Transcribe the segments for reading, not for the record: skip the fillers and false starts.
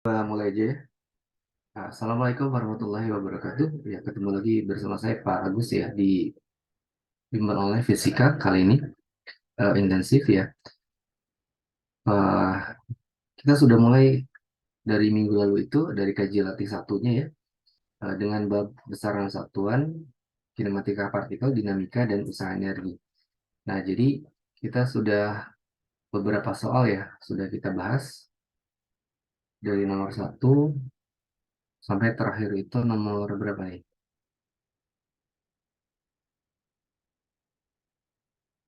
Mulai aja ya. Assalamualaikum warahmatullahi wabarakatuh. Ya, ketemu lagi bersama saya Pak Agus ya di Bimbel Online Fisika kali ini intensif ya. Eh, kita sudah mulai dari minggu lalu itu dari kaji latih satunya ya dengan bab besaran satuan, kinematika partikel, dinamika dan usaha energi. Nah, jadi kita sudah beberapa soal ya sudah kita bahas dari nomor satu sampai terakhir itu nomor berapa nih?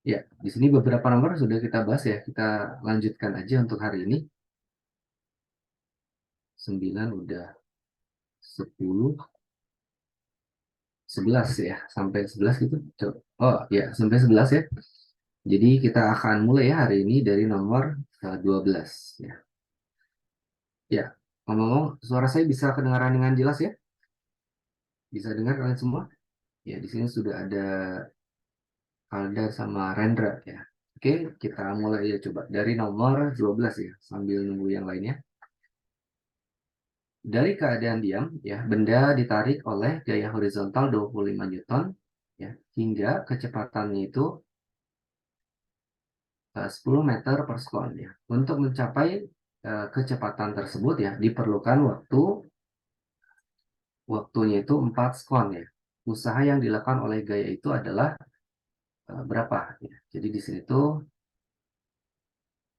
Ya, di sini beberapa nomor sudah kita bahas ya. Kita lanjutkan aja untuk hari ini. 9 udah 10, 11 ya. Sampai 11 gitu. Oh ya, sampai 11 ya. Jadi kita akan mulai ya hari ini dari nomor 12 ya. Ya, ngomong-ngomong, suara saya bisa kedengaran dengan jelas ya? Bisa dengar kalian semua? Ya, di sini sudah ada Alda sama Rendra ya. Oke, kita mulai ya coba dari nomor 12 ya, sambil nunggu yang lainnya. Dari keadaan diam, ya, benda ditarik oleh gaya horizontal 25 Newton, ya, hingga kecepatannya itu 10 meter per sekon. Ya. Untuk mencapai kecepatan tersebut, ya, diperlukan waktunya itu 4 sekon. Ya. Usaha yang dilakukan oleh gaya itu adalah berapa? Ya. Jadi di sini tuh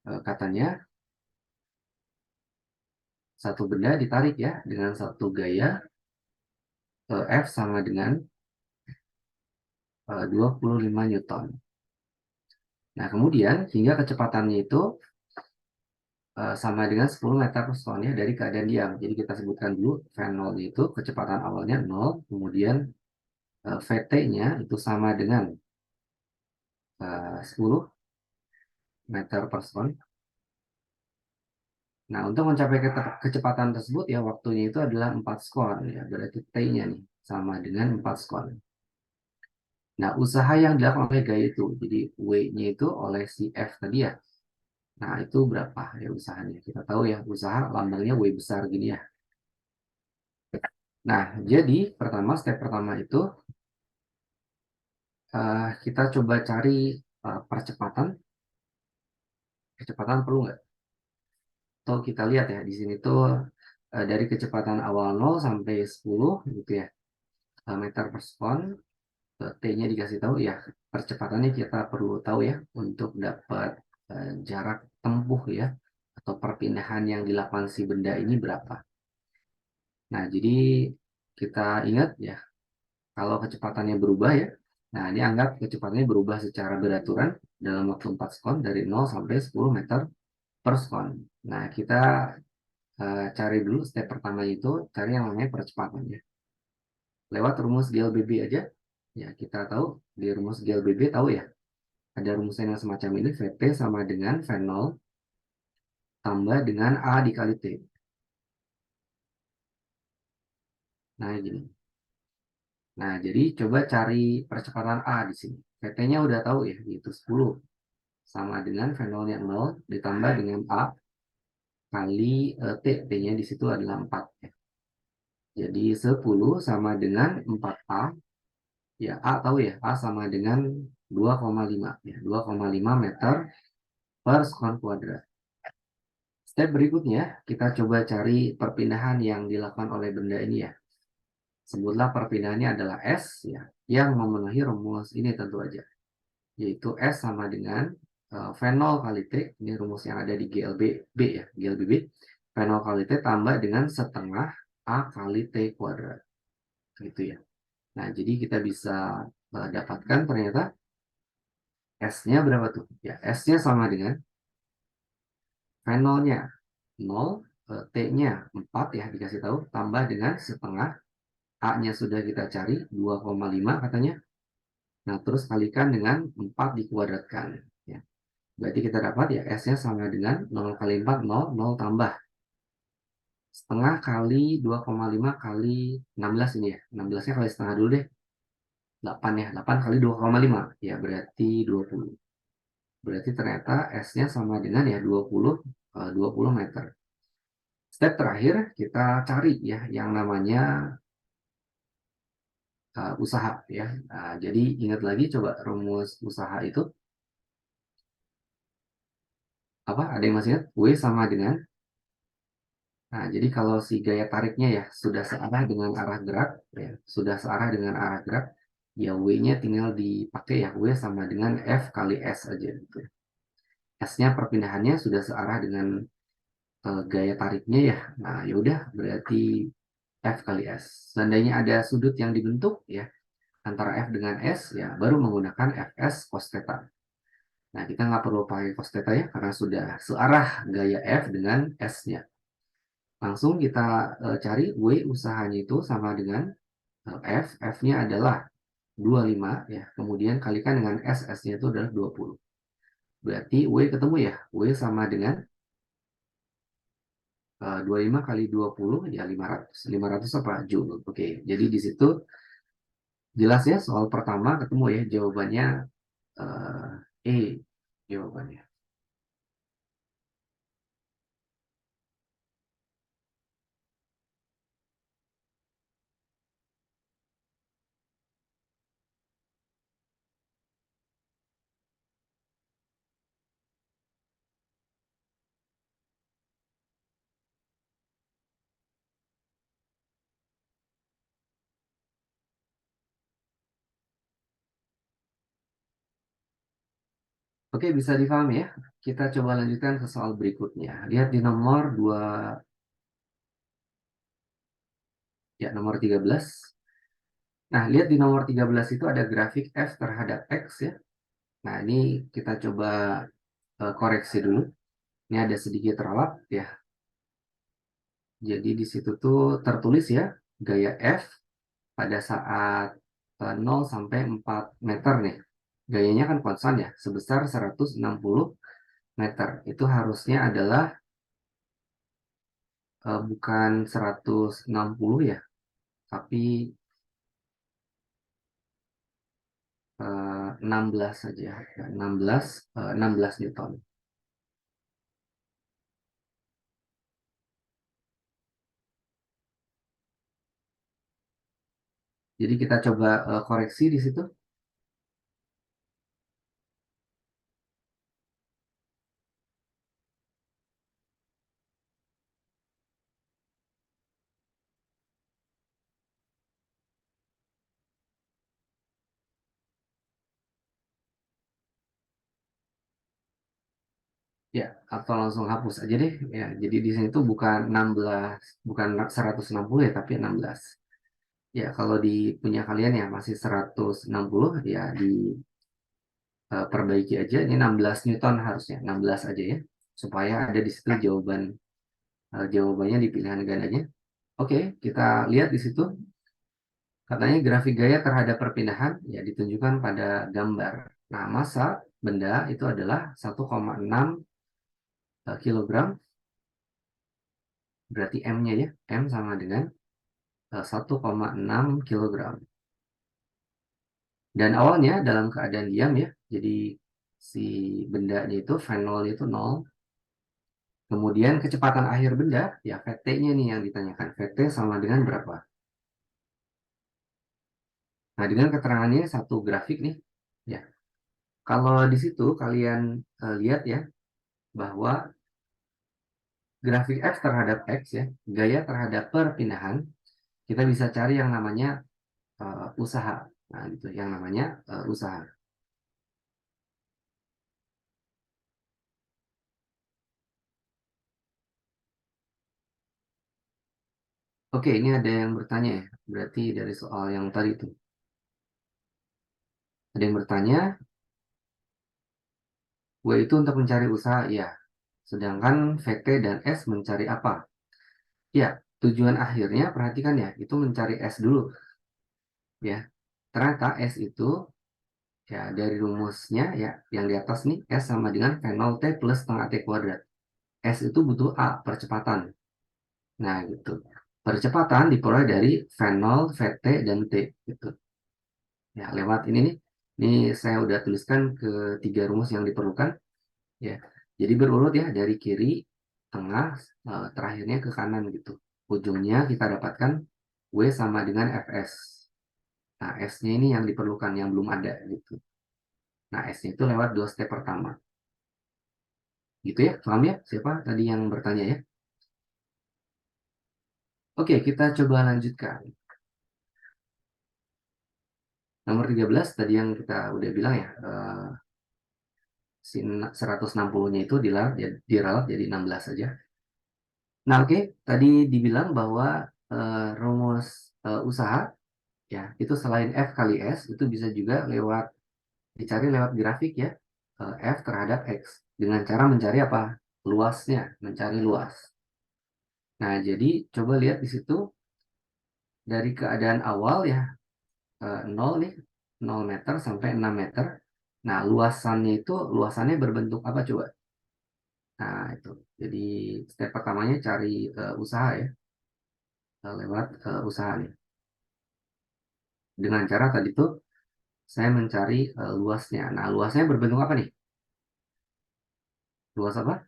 katanya satu benda ditarik ya dengan satu gaya F sama dengan 25 Newton. Nah, kemudian hingga kecepatannya itu sama dengan 10 meter per sekonnya dari keadaan diam. Jadi kita sebutkan dulu V0 itu kecepatan awalnya 0, kemudian VT-nya itu sama dengan 10 meter per sekon. Nah, untuk mencapai kecepatan tersebut ya waktunya itu adalah 4 sekon ya. Berarti T-nya nih sama dengan 4 sekon. Nah, usaha yang dilakukan oleh gaya itu, jadi W-nya itu oleh si F tadi ya. Nah, itu berapa ya usahanya? Kita tahu ya, usaha lambangnya W besar gini ya. Nah, jadi step pertama itu kita coba cari percepatan. Kecepatan perlu nggak? Atau kita lihat ya, di sini tuh dari kecepatan awal 0 sampai 10 gitu ya, meter per sekon, T-nya dikasih tahu ya, percepatannya kita perlu tahu ya, untuk dapat jarak tempuh ya, atau perpindahan yang dilakukan si benda ini berapa. Nah, jadi kita ingat ya, kalau kecepatannya berubah ya, nah ini anggap kecepatannya berubah secara beraturan dalam waktu 4 sekon dari 0 sampai 10 meter per sekon. Nah, kita cari dulu step pertama itu, cari yang namanya percepatannya. Lewat rumus GLBB aja, ya kita tahu di rumus GLBB tahu ya, ada rumusnya yang semacam ini, VT sama dengan V0 tambah dengan A dikali T. Nah, gini. Nah, jadi coba cari percepatan A di sini. VT-nya udah tahu ya, yaitu 10 sama dengan V0-nya 0 ditambah dengan A kali T. T-nya di situ adalah 4 ya. Jadi 10 sama dengan 4A. Ya, A tahu ya, A sama dengan 2,5 ya, 2,5 meter per sekon kuadrat. Step berikutnya, kita coba cari perpindahan yang dilakukan oleh benda ini ya. Sebutlah perpindahannya adalah S ya, yang memenuhi rumus ini tentu aja. Yaitu S sama dengan V0 kali T, ini rumus yang ada di GLBB ya, GLBB. V0 kali T tambah dengan setengah A kali T kuadrat. Gitu ya. Nah, jadi kita bisa dapatkan ternyata S-nya berapa tuh? Ya, S-nya sama dengan V0-nya 0, T-nya 4 ya dikasih tahu, tambah dengan setengah, A-nya sudah kita cari 2,5 katanya. Nah, terus kalikan dengan 4 dikuadratkan. Ya. Berarti kita dapat ya S-nya sama dengan 0 kali 4, 0, 0 tambah. Setengah kali 2,5 kali 16 ini ya. 16-nya kali setengah dulu deh. 8 ya. 8 kali 2,5. Ya, berarti 20. Berarti ternyata S-nya sama dengan ya 20 meter. Step terakhir kita cari ya yang namanya usaha ya. Jadi ingat lagi coba rumus usaha itu apa? Ada yang masih ingat? W sama dengan. Nah, jadi kalau si gaya tariknya ya sudah searah dengan arah gerak, ya, sudah searah dengan arah gerak, ya W-nya tinggal dipakai ya, W sama dengan F kali S aja gitu. S-nya perpindahannya sudah searah dengan gaya tariknya ya. Nah, yaudah berarti F kali S. Seandainya ada sudut yang dibentuk ya antara F dengan S, ya baru menggunakan Fs cos theta. Nah, kita nggak perlu pakai cos theta ya, karena sudah searah gaya F dengan S-nya. Langsung kita cari W usahanya itu sama dengan F. F-nya adalah 25 ya. Kemudian kalikan dengan S. S-nya itu adalah 20. Berarti W ketemu ya. W sama dengan 25 kali 20 ya 500. 500 apa? Joule. Oke, jadi di situ jelas ya soal pertama ketemu ya jawabannya E jawabannya. Oke, bisa difahami ya. Kita coba lanjutkan ke soal berikutnya. Lihat di nomor 2 ya nomor 13. Nah, lihat di nomor 13 itu ada grafik F terhadap X ya. Nah, ini kita coba koreksi dulu. Ini ada sedikit ralat ya. Jadi di situ tuh tertulis ya gaya F pada saat 0 sampai 4 meter nih. Gayanya kan konstan ya, sebesar 160 meter. Itu harusnya adalah bukan 160 ya, tapi 16 saja. Ya, 16 Newton. Jadi kita coba koreksi di situ. Ya, atau langsung hapus aja deh. Ya, jadi di sini tuh bukan 16, bukan 160 ya, tapi 16. Ya, kalau di punya kalian ya masih 160 ya diperbaiki aja. Ini 16 Newton harusnya, 16 aja ya. Supaya ada di situ jawabannya di pilihan gandanya. Oke, kita lihat di situ. Katanya grafik gaya terhadap perpindahan ya ditunjukkan pada gambar. Nah, massa benda itu adalah 1,6 kilogram. Berarti M-nya ya, M sama dengan 1,6 kilogram. Dan awalnya dalam keadaan diam ya, jadi si bendanya itu V0 itu 0. Kemudian kecepatan akhir benda, ya VT-nya nih yang ditanyakan. VT sama dengan berapa? Nah, dengan keterangannya satu grafik nih, ya. Kalau di situ kalian lihat ya, bahwa grafik X terhadap X ya, gaya terhadap perpindahan, kita bisa cari yang namanya usaha. Nah, itu yang namanya usaha. Oke, ini ada yang bertanya ya. Berarti dari soal yang tadi itu. Ada yang bertanya, W itu untuk mencari usaha, ya. Sedangkan VT dan S mencari apa? Ya, tujuan akhirnya, perhatikan ya, itu mencari S dulu. Ya, ternyata S itu, ya dari rumusnya, ya yang di atas nih, S sama dengan V0T plus setengah T kuadrat. S itu butuh A, percepatan. Nah, gitu. Percepatan diperoleh dari V0, VT, dan T. Gitu. Ya, lewat ini nih. Ini saya udah tuliskan ke tiga rumus yang diperlukan. Ya, jadi berurut ya dari kiri tengah, terakhirnya ke kanan gitu. Ujungnya kita dapatkan W sama dengan Fs. Nah, S-nya ini yang diperlukan, yang belum ada gitu. Nah, S-nya itu lewat 2 step pertama. Gitu ya, paham ya? Siapa tadi yang bertanya ya? Oke, kita coba lanjutkan. Nomor 13 tadi yang kita udah bilang ya, si 160-nya itu diralat jadi 16 saja. Nah, oke, tadi dibilang bahwa rumus usaha ya, itu selain F kali S, itu bisa juga dicari lewat grafik ya, F terhadap X. Dengan cara mencari apa? Luasnya, mencari luas. Nah, jadi coba lihat di situ, dari keadaan awal ya, 0 nih, 0 meter sampai 6 meter. Nah, luasannya berbentuk apa coba? Nah, itu. Jadi, step pertamanya cari usaha ya, lewat usaha nih. Dengan cara tadi tuh, saya mencari luasnya. Nah, luasnya berbentuk apa nih? Luas apa?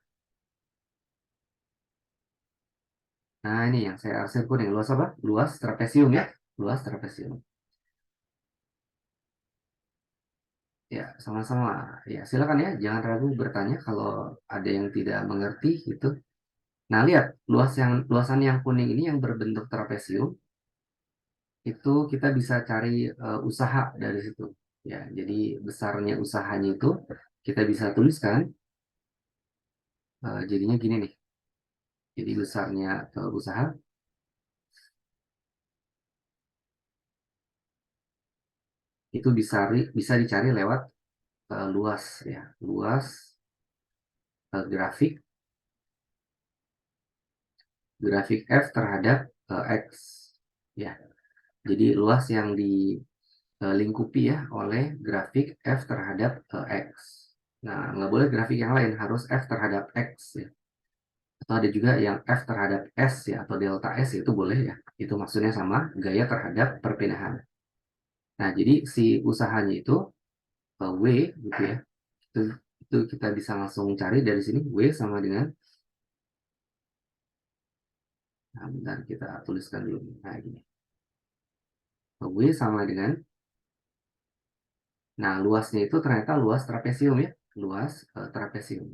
Nah, ini yang saya arsip kuning. Luas apa? Luas trapesium ya. Luas trapesium. Ya, sama-sama. Ya, silakan ya. Jangan ragu bertanya kalau ada yang tidak mengerti gitu. Nah, lihat luasan yang kuning ini yang berbentuk trapesium itu kita bisa cari usaha dari situ. Ya, jadi besarnya usahanya itu kita bisa tuliskan. Jadinya gini nih. Jadi besarnya usaha itu bisa dicari lewat luas ya, luas grafik F terhadap X ya. Jadi luas yang dilingkupi ya oleh grafik F terhadap X. Nah, nggak boleh grafik yang lain, harus F terhadap X ya. Atau ada juga yang F terhadap S ya, atau delta S itu boleh ya. Itu maksudnya sama, gaya terhadap perpindahan. Nah, jadi si usahanya itu W gitu ya. Itu, itu kita bisa langsung cari dari sini. W sama dengan, nah bentar kita tuliskan dulu. Nah, gini. W sama dengan, nah luasnya itu ternyata luas trapesium ya. Luas trapesium.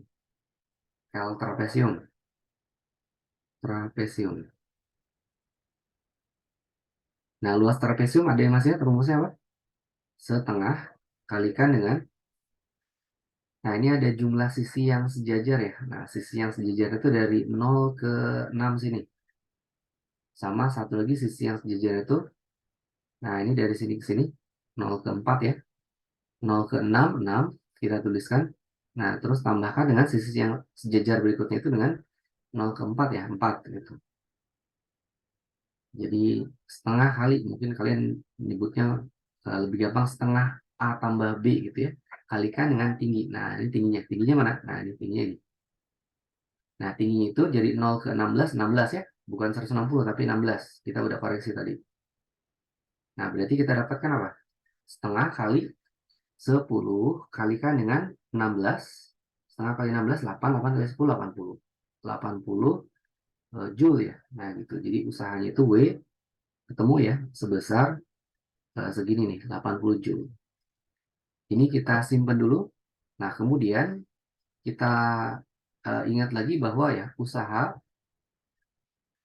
L trapesium. Trapesium. Nah, luas trapesium ada yang masih rumusnya apa? Setengah kalikan dengan, nah ini ada jumlah sisi yang sejajar ya. Nah, sisi yang sejajar itu dari 0 ke 6 sini. Sama satu lagi sisi yang sejajar itu, nah ini dari sini ke sini, 0 ke 4 ya. 0 ke 6 6 kita tuliskan. Nah, terus tambahkan dengan sisi yang sejajar berikutnya itu dengan 0 ke 4 ya, 4 gitu. Jadi setengah kali, mungkin kalian menyebutnya lebih gampang setengah A tambah B gitu ya. Kalikan dengan tinggi. Nah, ini tingginya. Tingginya mana? Nah, ini tingginya ini. Nah, tingginya itu jadi 0 ke 16 ya. Bukan 160 tapi 16. Kita udah koreksi tadi. Nah, berarti kita dapatkan apa? Setengah kali 10 kalikan dengan 16. Setengah kali 16, 8. 8 kali 10, 80. 80 Joule ya. Nah, gitu. Jadi usahanya itu W ketemu ya sebesar segini nih, 80 Joule. Ini kita simpan dulu. Nah, kemudian kita ingat lagi bahwa ya usaha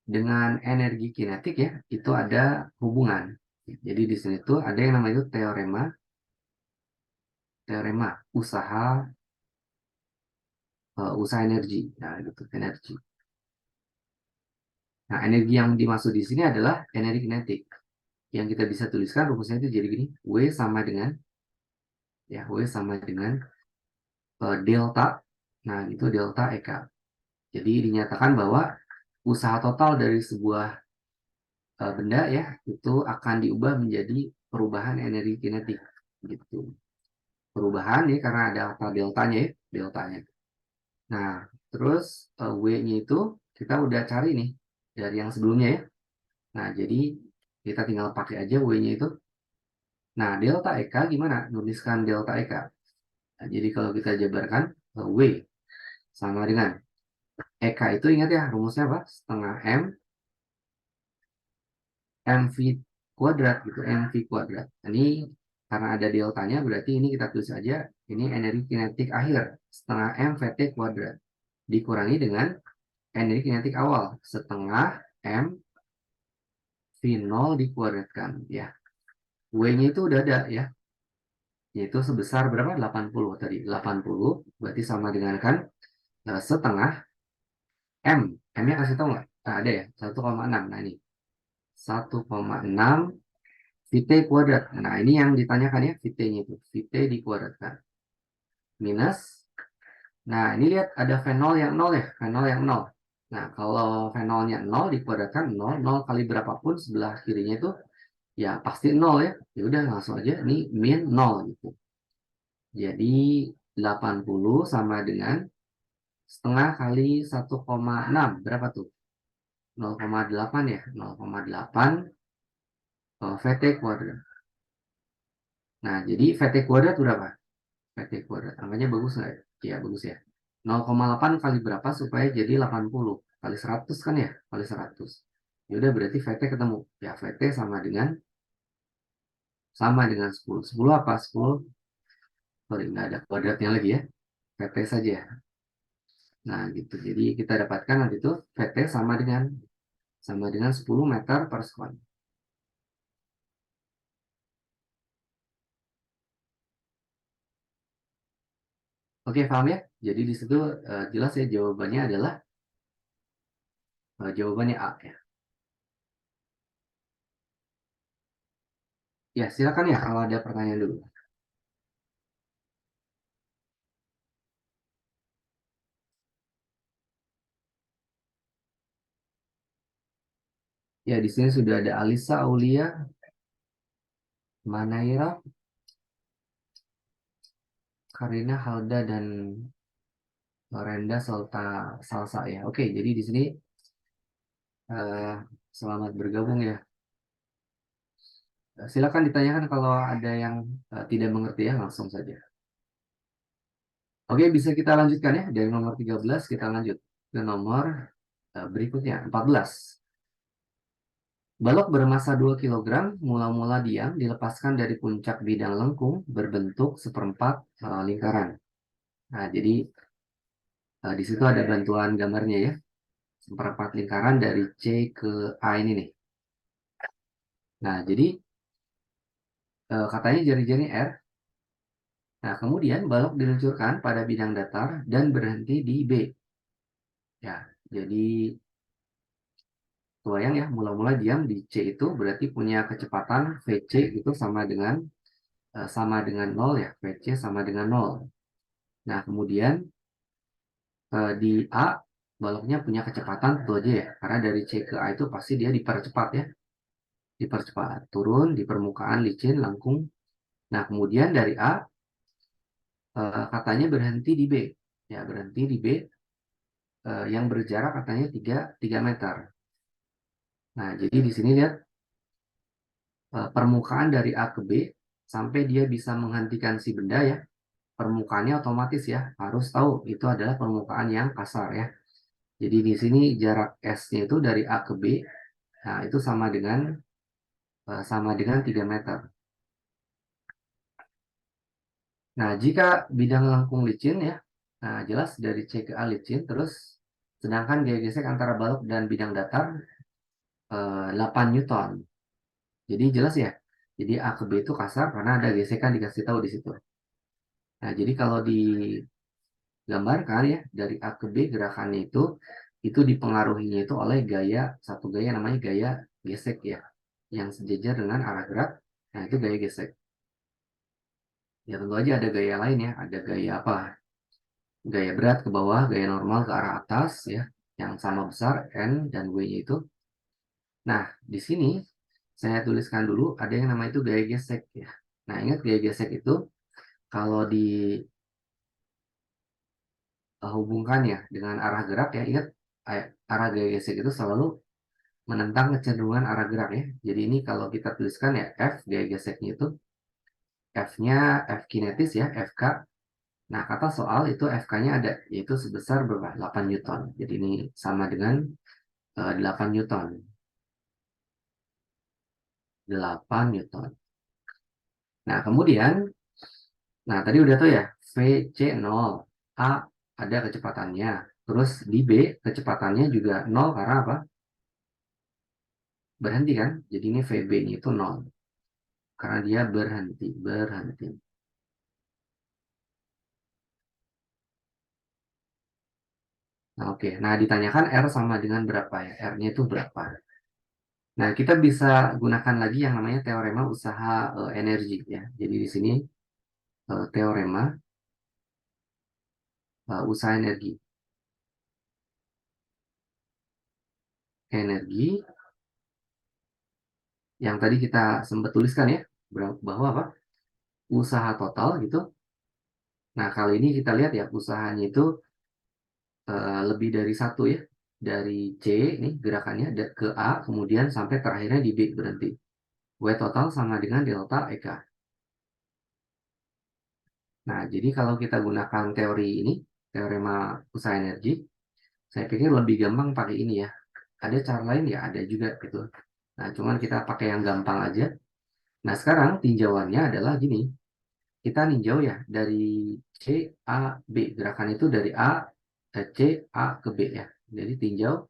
dengan energi kinetik ya itu ada hubungan. Jadi di sini tuh ada yang namanya itu teorema usaha energi. Nah, gitu energi. Nah, energi yang dimaksud di sini adalah energi kinetik. Yang kita bisa tuliskan rumusnya itu jadi gini, W sama dengan delta. Nah, itu delta EK. Jadi dinyatakan bahwa usaha total dari sebuah benda ya itu akan diubah menjadi perubahan energi kinetik gitu. Perubahan nih karena ada deltanya ya, deltanya. Nah, terus W-nya itu kita udah cari nih dari yang sebelumnya ya. Nah, jadi kita tinggal pakai aja W-nya itu. Nah, delta EK gimana? Nuliskan delta EK. Nah, jadi kalau kita jabarkan W sama dengan EK itu ingat ya rumusnya apa? Setengah M MV kuadrat gitu, MV kuadrat. Ini karena ada deltanya berarti ini kita tulis aja ini energi kinetik akhir setengah M VT kuadrat dikurangi dengan energi kinetik awal setengah M V0 dikuadratkan ya. W-nya itu udah ada ya, yaitu sebesar berapa? 80 tadi. 80 berarti sama dengan kan setengah M. M-nya kasih tahu nggak? Nah, ada ya, 1,6. Nah ini 1,6 VT kuadrat. Nah ini yang ditanyakan ya, VT-nya itu. VT dikuadratkan. Minus. Nah ini lihat ada V0 yang 0 ya, V0 yang 0. Nah kalau V0-nya 0 dikuadratkan 0, 0 kali berapapun sebelah kirinya itu ya pasti 0 ya. Ya udah langsung aja ini min 0 gitu. Jadi 80 sama dengan setengah kali 1,6. Berapa tuh? 0,8 ya. 0,8 VT kuadrat. Nah, jadi VT kuadrat berapa? VT kuadrat. Angkanya bagus nggak ya? Iya, bagus ya. 0,8 kali berapa supaya jadi 80? Kali 100 kan ya? Kali 100. Ya udah berarti VT ketemu. Ya, VT sama dengan 10. 10 apa? 10. Sorry, nggak ada kuadratnya lagi ya. VT saja ya. Nah, gitu. Jadi kita dapatkan nanti itu VT sama dengan 10 meter per sekon. Oke, paham ya? Jadi di situ jelas ya jawabannya adalah jawabannya A ya. Ya, silakan ya kalau ada pertanyaan dulu. Ya, di sini sudah ada Alisa Aulia, Manaira, Karina Halda dan Lorenda Salsa ya. Oke, jadi di sini eh, selamat bergabung ya. Silakan ditanyakan kalau ada yang tidak mengerti ya, langsung saja. Oke, bisa kita lanjutkan ya. Dari nomor 13 kita lanjut ke nomor berikutnya, 14. Balok bermasa 2 kilogram mula-mula diam dilepaskan dari puncak bidang lengkung berbentuk seperempat lingkaran. Nah, jadi di situ ada bantuan gambarnya ya. Seperempat lingkaran dari C ke A ini nih. Nah, jadi katanya jari-jari R. Nah, kemudian balok diluncurkan pada bidang datar dan berhenti di B. Ya, jadi kebayang ya, mula-mula diam di C itu berarti punya kecepatan VC itu sama dengan 0 ya. VC sama dengan 0. Nah, kemudian di A baloknya punya kecepatan tentu aja ya. Karena dari C ke A itu pasti dia dipercepat ya. Dipercepat. Turun di permukaan licin, lengkung. Nah, kemudian dari A katanya berhenti di B. Ya, berhenti di B yang berjarak katanya 3 meter. Nah, jadi di sini lihat permukaan dari A ke B sampai dia bisa menghentikan si benda ya. Permukaannya otomatis ya, harus tahu itu adalah permukaan yang kasar ya. Jadi di sini jarak S-nya itu dari A ke B, nah itu sama dengan 3 meter. Nah, jika bidang lengkung licin ya, nah jelas dari C ke A licin, terus sedangkan gaya gesek antara balok dan bidang datar 8 Newton. Jadi jelas ya. Jadi A ke B itu kasar karena ada gesekan dikasih tahu di situ. Nah, jadi kalau digambarkan ya dari A ke B gerakannya itu dipengaruhinya itu oleh satu gaya namanya gaya gesek ya, yang sejajar dengan arah gerak. Nah, itu gaya gesek. Ya tentu aja ada gaya lain ya, ada gaya apa? Gaya berat ke bawah, gaya normal ke arah atas ya, yang sama besar N dan W-nya itu. Nah, di sini saya tuliskan dulu ada yang namanya itu gaya gesek ya. Nah, ingat gaya gesek itu kalau dihubungkan ya dengan arah gerak ya, ingat arah gaya gesek itu selalu menentang kecenderungan arah gerak ya. Jadi ini kalau kita tuliskan ya F gaya geseknya itu F-nya F kinetis ya, FK Nah, kata soal itu FK-nya ada, yaitu sebesar berapa? 8 Newton. Jadi ini sama dengan 8 Newton. 8 Newton. Nah, kemudian, nah tadi udah tuh ya, VC 0, A ada kecepatannya. Terus di B, kecepatannya juga 0 karena apa? Berhenti kan? Jadi ini VB-nya itu 0. Karena dia berhenti. Nah, oke. Nah, ditanyakan R sama dengan berapa ya? R-nya itu berapa? Nah, kita bisa gunakan lagi yang namanya teorema usaha energi ya. Jadi di sini teorema usaha energi. Energi yang tadi kita sempat tuliskan ya, bahwa apa? Usaha total gitu. Nah, kali ini kita lihat ya, usahanya itu lebih dari satu ya. Dari C, nih gerakannya ke A, kemudian sampai terakhirnya di B berhenti. W total sama dengan delta EK. Nah, jadi kalau kita gunakan teori ini, teorema usaha energi, saya pikir lebih gampang pakai ini ya. Ada cara lain ya, ada juga gitu. Nah, cuman kita pakai yang gampang aja. Nah, sekarang tinjauannya adalah gini. Kita ninjau ya dari C, A, B. Gerakan itu dari A, C, A ke B ya. Jadi tinjau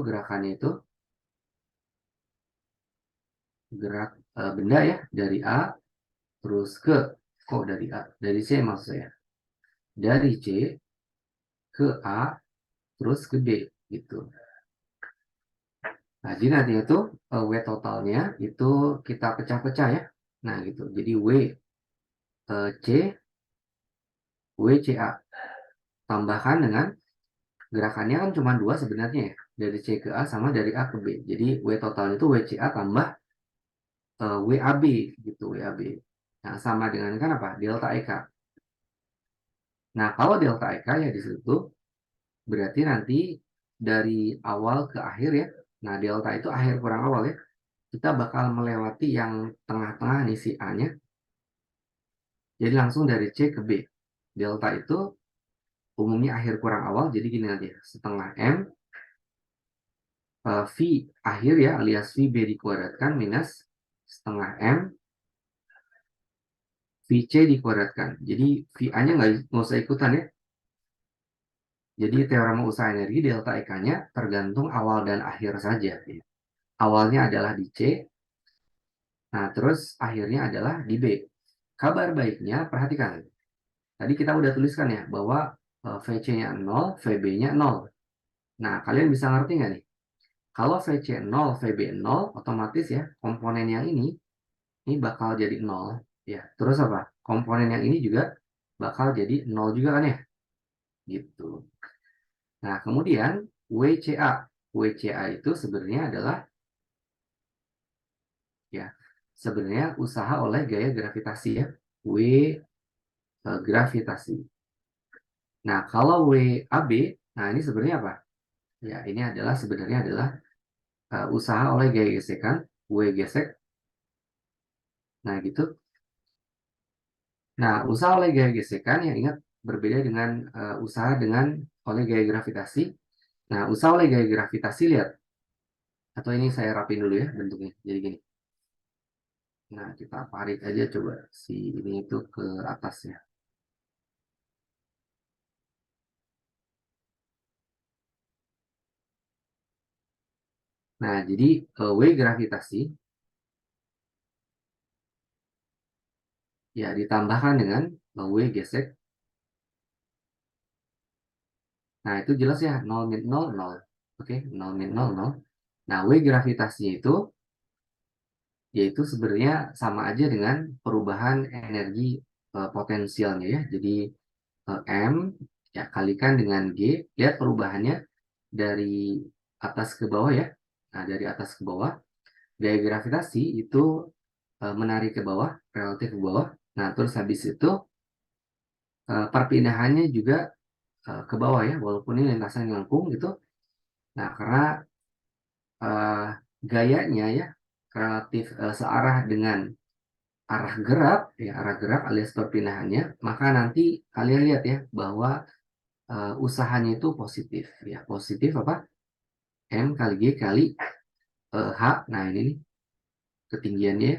gerakannya itu gerak benda ya dari A terus kok dari A, dari C maksud saya. Dari C ke A terus ke B gitu. Nah, jadi nanti itu W totalnya itu kita pecah-pecah ya. Nah, gitu. Jadi C, W, C, A. Tambahkan dengan gerakannya kan cuma dua sebenarnya ya. Dari C ke A sama dari A ke B. Jadi W total itu W, C, A tambah W, A, B gitu. W, A, B. Nah, sama dengan kan apa? Delta EK. Nah, kalau delta EK ya di situ berarti nanti dari awal ke akhir ya. Nah, delta itu akhir kurang awal ya. Kita bakal melewati yang tengah-tengah nih si A-nya. Jadi langsung dari C ke B. Delta itu umumnya akhir kurang awal, jadi gini aja. Setengah M, V akhir ya, alias VB dikuadratkan minus setengah M, VC dikuadratkan. Jadi VA-nya nggak usah ikutan ya. Jadi teorema usaha energi delta EK-nya tergantung awal dan akhir saja. Ya. Awalnya adalah di C, nah terus akhirnya adalah di B. Kabar baiknya, perhatikan. Tadi kita udah tuliskan ya, bahwa VC-nya 0, VB-nya 0. Nah, kalian bisa ngerti nggak nih? Kalau VC 0, VB 0, otomatis ya, komponen yang ini bakal jadi 0. Ya, terus apa? Komponen yang ini juga bakal jadi 0 juga kan ya? Gitu. Nah, kemudian WCA. WCA itu sebenarnya adalah ya, sebenarnya usaha oleh gaya gravitasi ya. Gravitasi. Nah, kalau WAB, nah ini sebenarnya apa? Ya, ini adalah sebenarnya adalah usaha oleh gaya gesekan, W gesek. Nah, gitu. Nah, usaha oleh gaya gesekan yang ingat berbeda dengan usaha dengan oleh gaya gravitasi. Nah, usaha oleh gaya gravitasi lihat. Atau ini saya rapin dulu ya bentuknya. Jadi gini. Nah, kita tarik aja coba si ini itu ke atasnya. Nah, jadi W gravitasi ya ditambahkan dengan W gesek. Nah, itu jelas ya 0 min 0 0. Oke, 0 min 0 0. Nah, W gravitasinya itu yaitu sebenarnya sama aja dengan perubahan energi potensialnya ya. Jadi M ya kalikan dengan G, lihat perubahannya dari atas ke bawah ya. Nah, dari atas ke bawah, gaya gravitasi itu menarik ke bawah, relatif ke bawah. Nah, terus habis itu perpindahannya juga ke bawah ya, walaupun ini lintasan lengkung gitu. Nah, karena eh, gayanya ya relatif searah dengan arah gerak alias perpindahannya, maka nanti kalian lihat ya bahwa usahanya itu positif ya. Positif apa? M kali G kali H. Nah, ini nih ketinggiannya.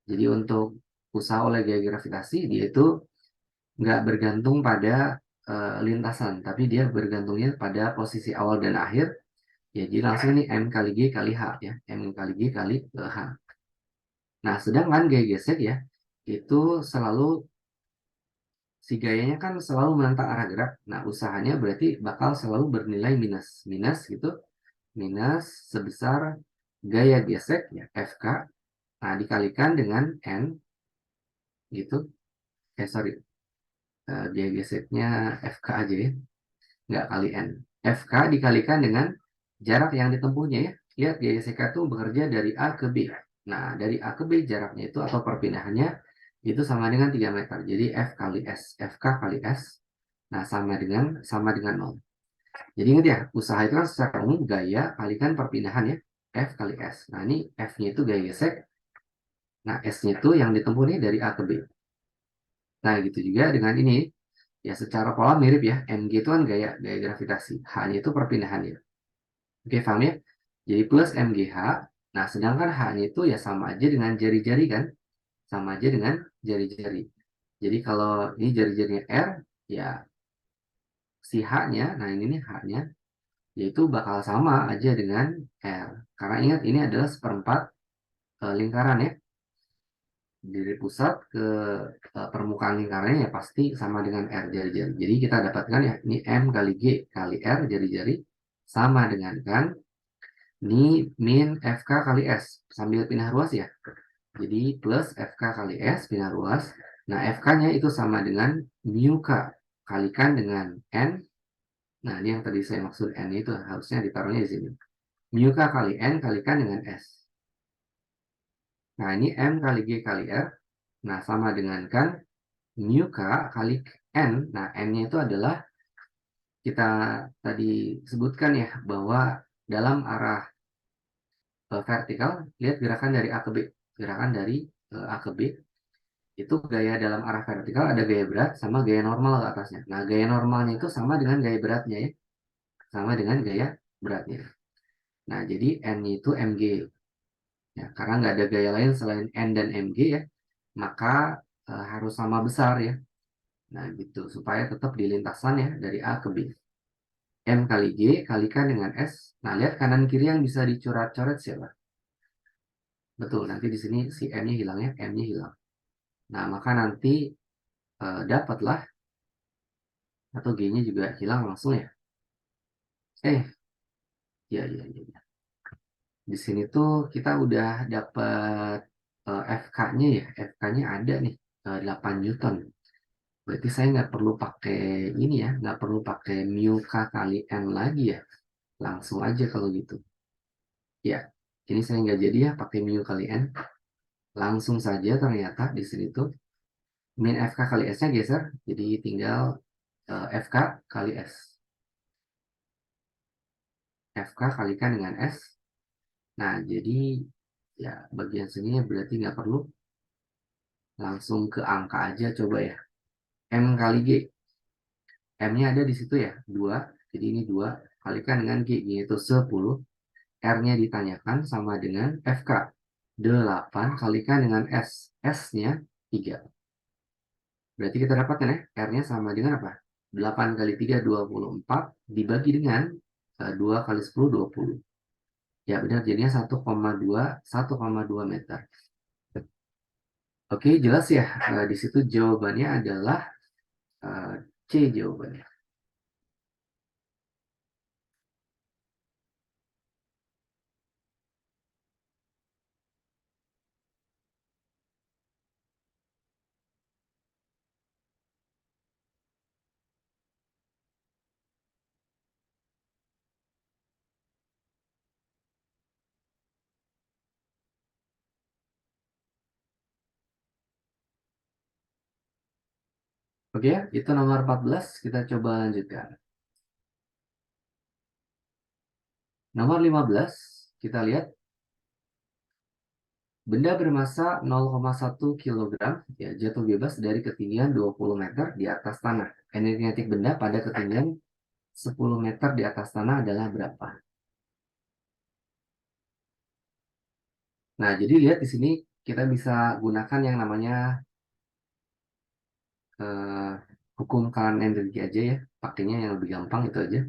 Jadi untuk usaha oleh gaya gravitasi dia itu nggak bergantung pada lintasan, tapi dia bergantungnya pada posisi awal dan akhir. Ya, jadi langsung ini M kali G kali H ya. M kali G kali H. Nah, sedangkan gaya gesek ya, itu selalu si gayanya kan selalu menentang arah gerak. Nah, usahanya berarti bakal selalu bernilai minus. Minus gitu. Minus sebesar gaya gesek ya, FK. Nah, dikalikan dengan N gitu. Sorry. Gaya geseknya FK aja ya. Nggak kali N. FK dikalikan dengan jarak yang ditempuhnya ya. Lihat gaya gesek itu bekerja dari A ke B. Nah, dari A ke B jaraknya itu atau perpindahannya itu sama dengan 3 meter. Jadi F kali S. FK kali S. Nah, sama dengan 0. Jadi ingat ya, usaha itu kan secara umum gaya kalikan perpindahan ya. F kali S. Nah, ini F-nya itu gaya gesek. Nah, S-nya itu yang ditempuh nih dari A ke B. Nah, gitu juga dengan ini. Ya, secara pola mirip ya. Mg itu kan gaya gravitasi. H-nya itu perpindahan ya. Oke, paham ya? Jadi plus MGH. Nah, sedangkan H-nya itu ya sama aja dengan jari-jari kan? Sama aja dengan jari-jari. Jadi kalau ini jari-jarinya R, ya si H-nya, nah ini nih H-nya, yaitu bakal sama aja dengan R. Karena ingat ini adalah seperempat lingkaran ya. Dari pusat ke permukaan lingkarannya ya pasti sama dengan R jari-jari. Jadi kita dapatkan ya, ini M kali G kali R jari-jari sama dengan kan ini min FK kali S sambil pindah ruas ya. Jadi plus FK kali S pindah ruas. Nah, FK-nya itu sama dengan mu K kalikan dengan N. Nah, ini yang tadi saya maksud N itu harusnya ditaruhnya di sini. Mu K kali N kalikan dengan S. Nah, ini M kali G kali R. Nah, sama dengan kan mu K kali N. Nah, N-nya itu adalah kita tadi sebutkan ya bahwa dalam arah vertikal, lihat gerakan dari A ke B. Gerakan dari A ke B itu gaya dalam arah vertikal ada gaya berat sama gaya normal ke atasnya. Nah, gaya normalnya itu sama dengan gaya beratnya ya. Sama dengan gaya beratnya. Nah, jadi N itu mg. Ya, karena nggak ada gaya lain selain N dan mg ya, maka harus sama besar ya. Nah, gitu. Supaya tetap di lintasan ya, dari A ke B. M kali G kalikan dengan S. Nah, lihat kanan kiri yang bisa dicoret-coret siapa? Betul, nanti di sini si M-nya hilang ya, M-nya hilang. Nah, maka nanti dapatlah atau G-nya juga hilang langsung ya. Eh, ya, ya, ya, ya. Di sini tuh kita udah dapat FK-nya ya. FK-nya ada nih 8 Newton. Berarti saya nggak perlu pakai ini ya, nggak perlu pakai mu K kali N lagi ya. Langsung aja kalau gitu. Ya, ini saya nggak jadi ya pakai mu kali N. Langsung saja ternyata di sini tuh min FK kali S-nya geser. Jadi tinggal FK kali S. FK kalikan dengan S. Nah, jadi ya bagian sini berarti nggak perlu. Langsung ke angka aja coba ya. M kali G. M-nya ada di situ ya, 2. Jadi ini 2 kalikan dengan G, yaitu 10. R-nya ditanyakan sama dengan FK. 8 kalikan dengan S. S-nya 3. Berarti kita dapatkan ya, R-nya sama dengan apa? 8 kali 3, 24. Dibagi dengan 2 kali 10, 20. Ya benar, jadinya 1,2 meter. Oke, jelas ya. Di situ jawabannya adalah eh, C jawabannya. Oke ya, itu nomor 14. Kita coba lanjutkan. Nomor 15, kita lihat Benda bermasa 0,1 kilogram ya jatuh bebas dari ketinggian 20 meter di atas tanah. Energi kinetik benda pada ketinggian 10 meter di atas tanah adalah berapa? Nah, jadi lihat di sini kita bisa gunakan yang namanya eh, hukum kalan energi aja ya. Pakainya yang lebih gampang itu aja.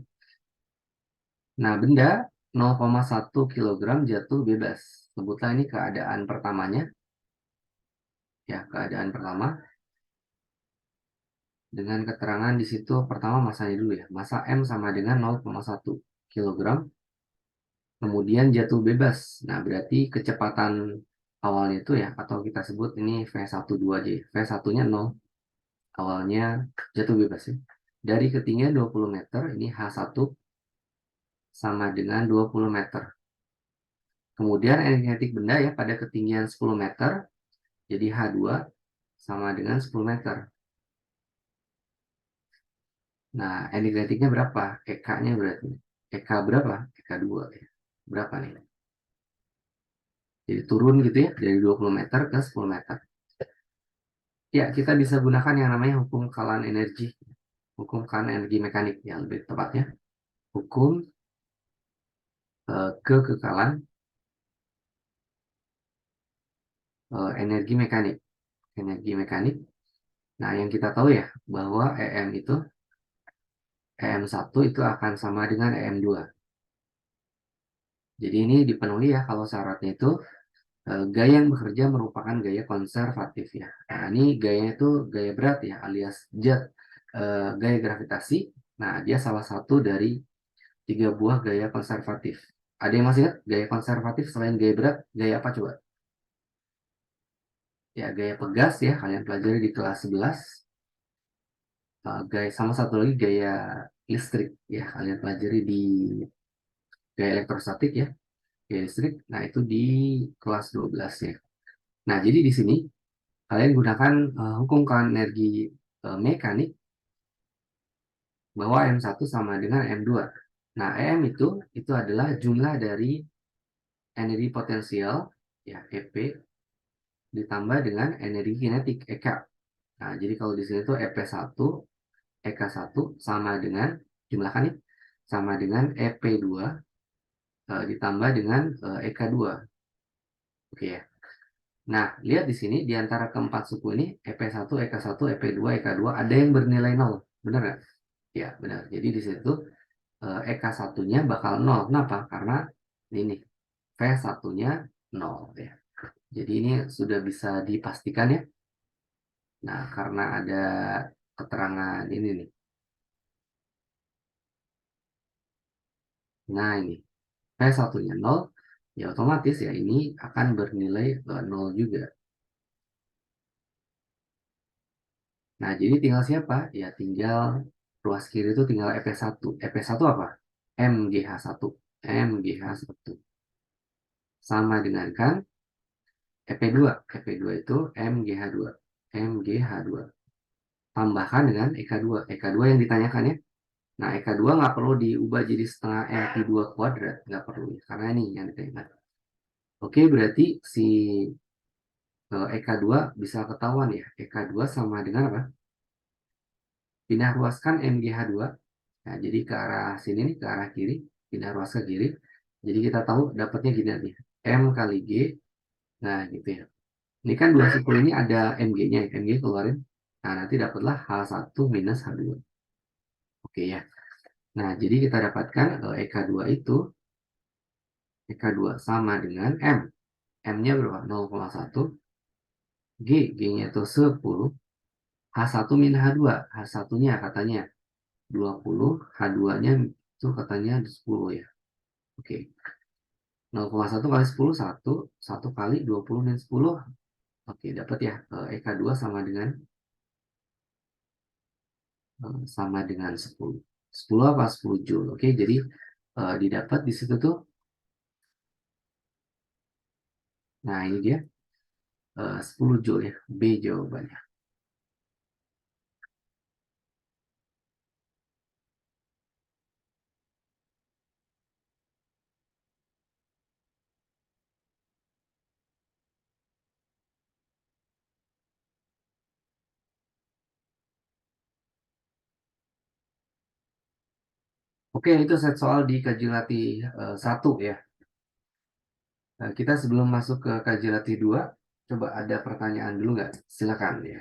Nah, benda 0,1 kilogram jatuh bebas. Sebutlah ini keadaan pertamanya. Ya, keadaan pertama. Dengan keterangan di situ pertama masanya dulu ya. Massa M sama dengan 0,1 kilogram. Kemudian jatuh bebas. Nah, berarti kecepatan awalnya itu ya, atau kita sebut ini V12 aja ya. V1-nya 0. Awalnya jatuh bebas ya. Dari ketinggian 20 meter, ini H1 sama dengan 20 meter. Kemudian energi kinetik benda ya pada ketinggian 10 meter, jadi H2 sama dengan 10 meter. Nah, energi kinetiknya berapa? EK-nya berarti. EK berapa? EK2 ya. Berapa nih? Jadi turun gitu ya, dari 20 meter ke 10 meter. Ya, kita bisa gunakan yang namanya hukum kalan energi. Hukum kalan energi mekanik yang lebih tepatnya. Hukum kekekalan energi mekanik. Energi mekanik. Nah, yang kita tahu ya, bahwa EM1 itu akan sama dengan EM2. Jadi ini dipenuhi ya kalau syaratnya itu gaya yang bekerja merupakan gaya konservatif ya. Nah, ini gayanya itu gaya berat ya, alias jet, gaya gravitasi. Nah, dia salah satu dari 3 buah gaya konservatif. Ada yang masih ingat gaya konservatif selain gaya berat, gaya apa coba? Ya, gaya pegas ya, kalian pelajari di kelas 11. Gaya sama satu lagi gaya listrik ya, kalian pelajari di gaya elektrostatik ya, gaya listrik. Nah, itu di kelas 12 ya. Nah, jadi di sini kalian gunakan hukum kawan energi mekanik bahwa M1 sama dengan M2. Nah, EM itu adalah jumlah dari energi potensial ya EP ditambah dengan energi kinetik EK. Nah, jadi kalau di sini tuh EP1, EK1 sama dengan jumlahkan nih sama dengan EP2 ditambah dengan EK2. Oke ya. Nah, lihat di sini di antara keempat suku ini EP1, EK1, EP2, EK2 ada yang bernilai 0. Benar nggak? Ya, benar. Jadi di situ EK1-nya bakal 0. Kenapa? Karena ini V1-nya 0 ya. Jadi ini sudah bisa dipastikan ya. Nah, karena ada keterangan ini nih. Nah, ini V1-nya 0, ya otomatis ya ini akan bernilai 0 juga. Nah, jadi tinggal siapa? Ya tinggal ruas kiri itu tinggal EP1. EP1 apa? MGH1. MGH1. Sama dengan kan EP2. EP2 itu MGH2. MGH2. Tambahkan dengan EK2. EK2 yang ditanyakan ya. Nah, EK2 nggak perlu diubah jadi setengah MP2 kuadrat. Nggak perlu ya. Karena ini yang ditanyakan. Oke, berarti si EK2 bisa ketahuan ya. EK2 sama dengan apa? Pindah ruaskan MGH2. Nah, jadi ke arah sini nih, ke arah kiri. Pindah ruas ke kiri. Jadi kita tahu dapatnya gini nanti. M kali G. Nah, gitu ya. Ini kan dua siku ini ada MG-nya. MG keluarin. Nah, nanti dapatlah H1 minus H2. Oke ya. Nah, jadi kita dapatkan EK2 itu. EK2 sama dengan M. M-nya berapa? 0,1. G. G-nya itu 10. H1 min H2. H1-nya katanya 20. H2-nya itu katanya 10 ya. Oke. 0,1 kali 10, 1. 1 kali 20 min 10. Oke, dapat ya. EK2 sama dengan 10. 10 apa? 10 Joule. Oke, jadi didapat di situ tuh. Nah, ini dia 10 Joule ya. B jawabannya. Oke, itu set soal di kaji latih 1 ya. Kita sebelum masuk ke kaji latih 2, coba ada pertanyaan dulu nggak? Silakan ya.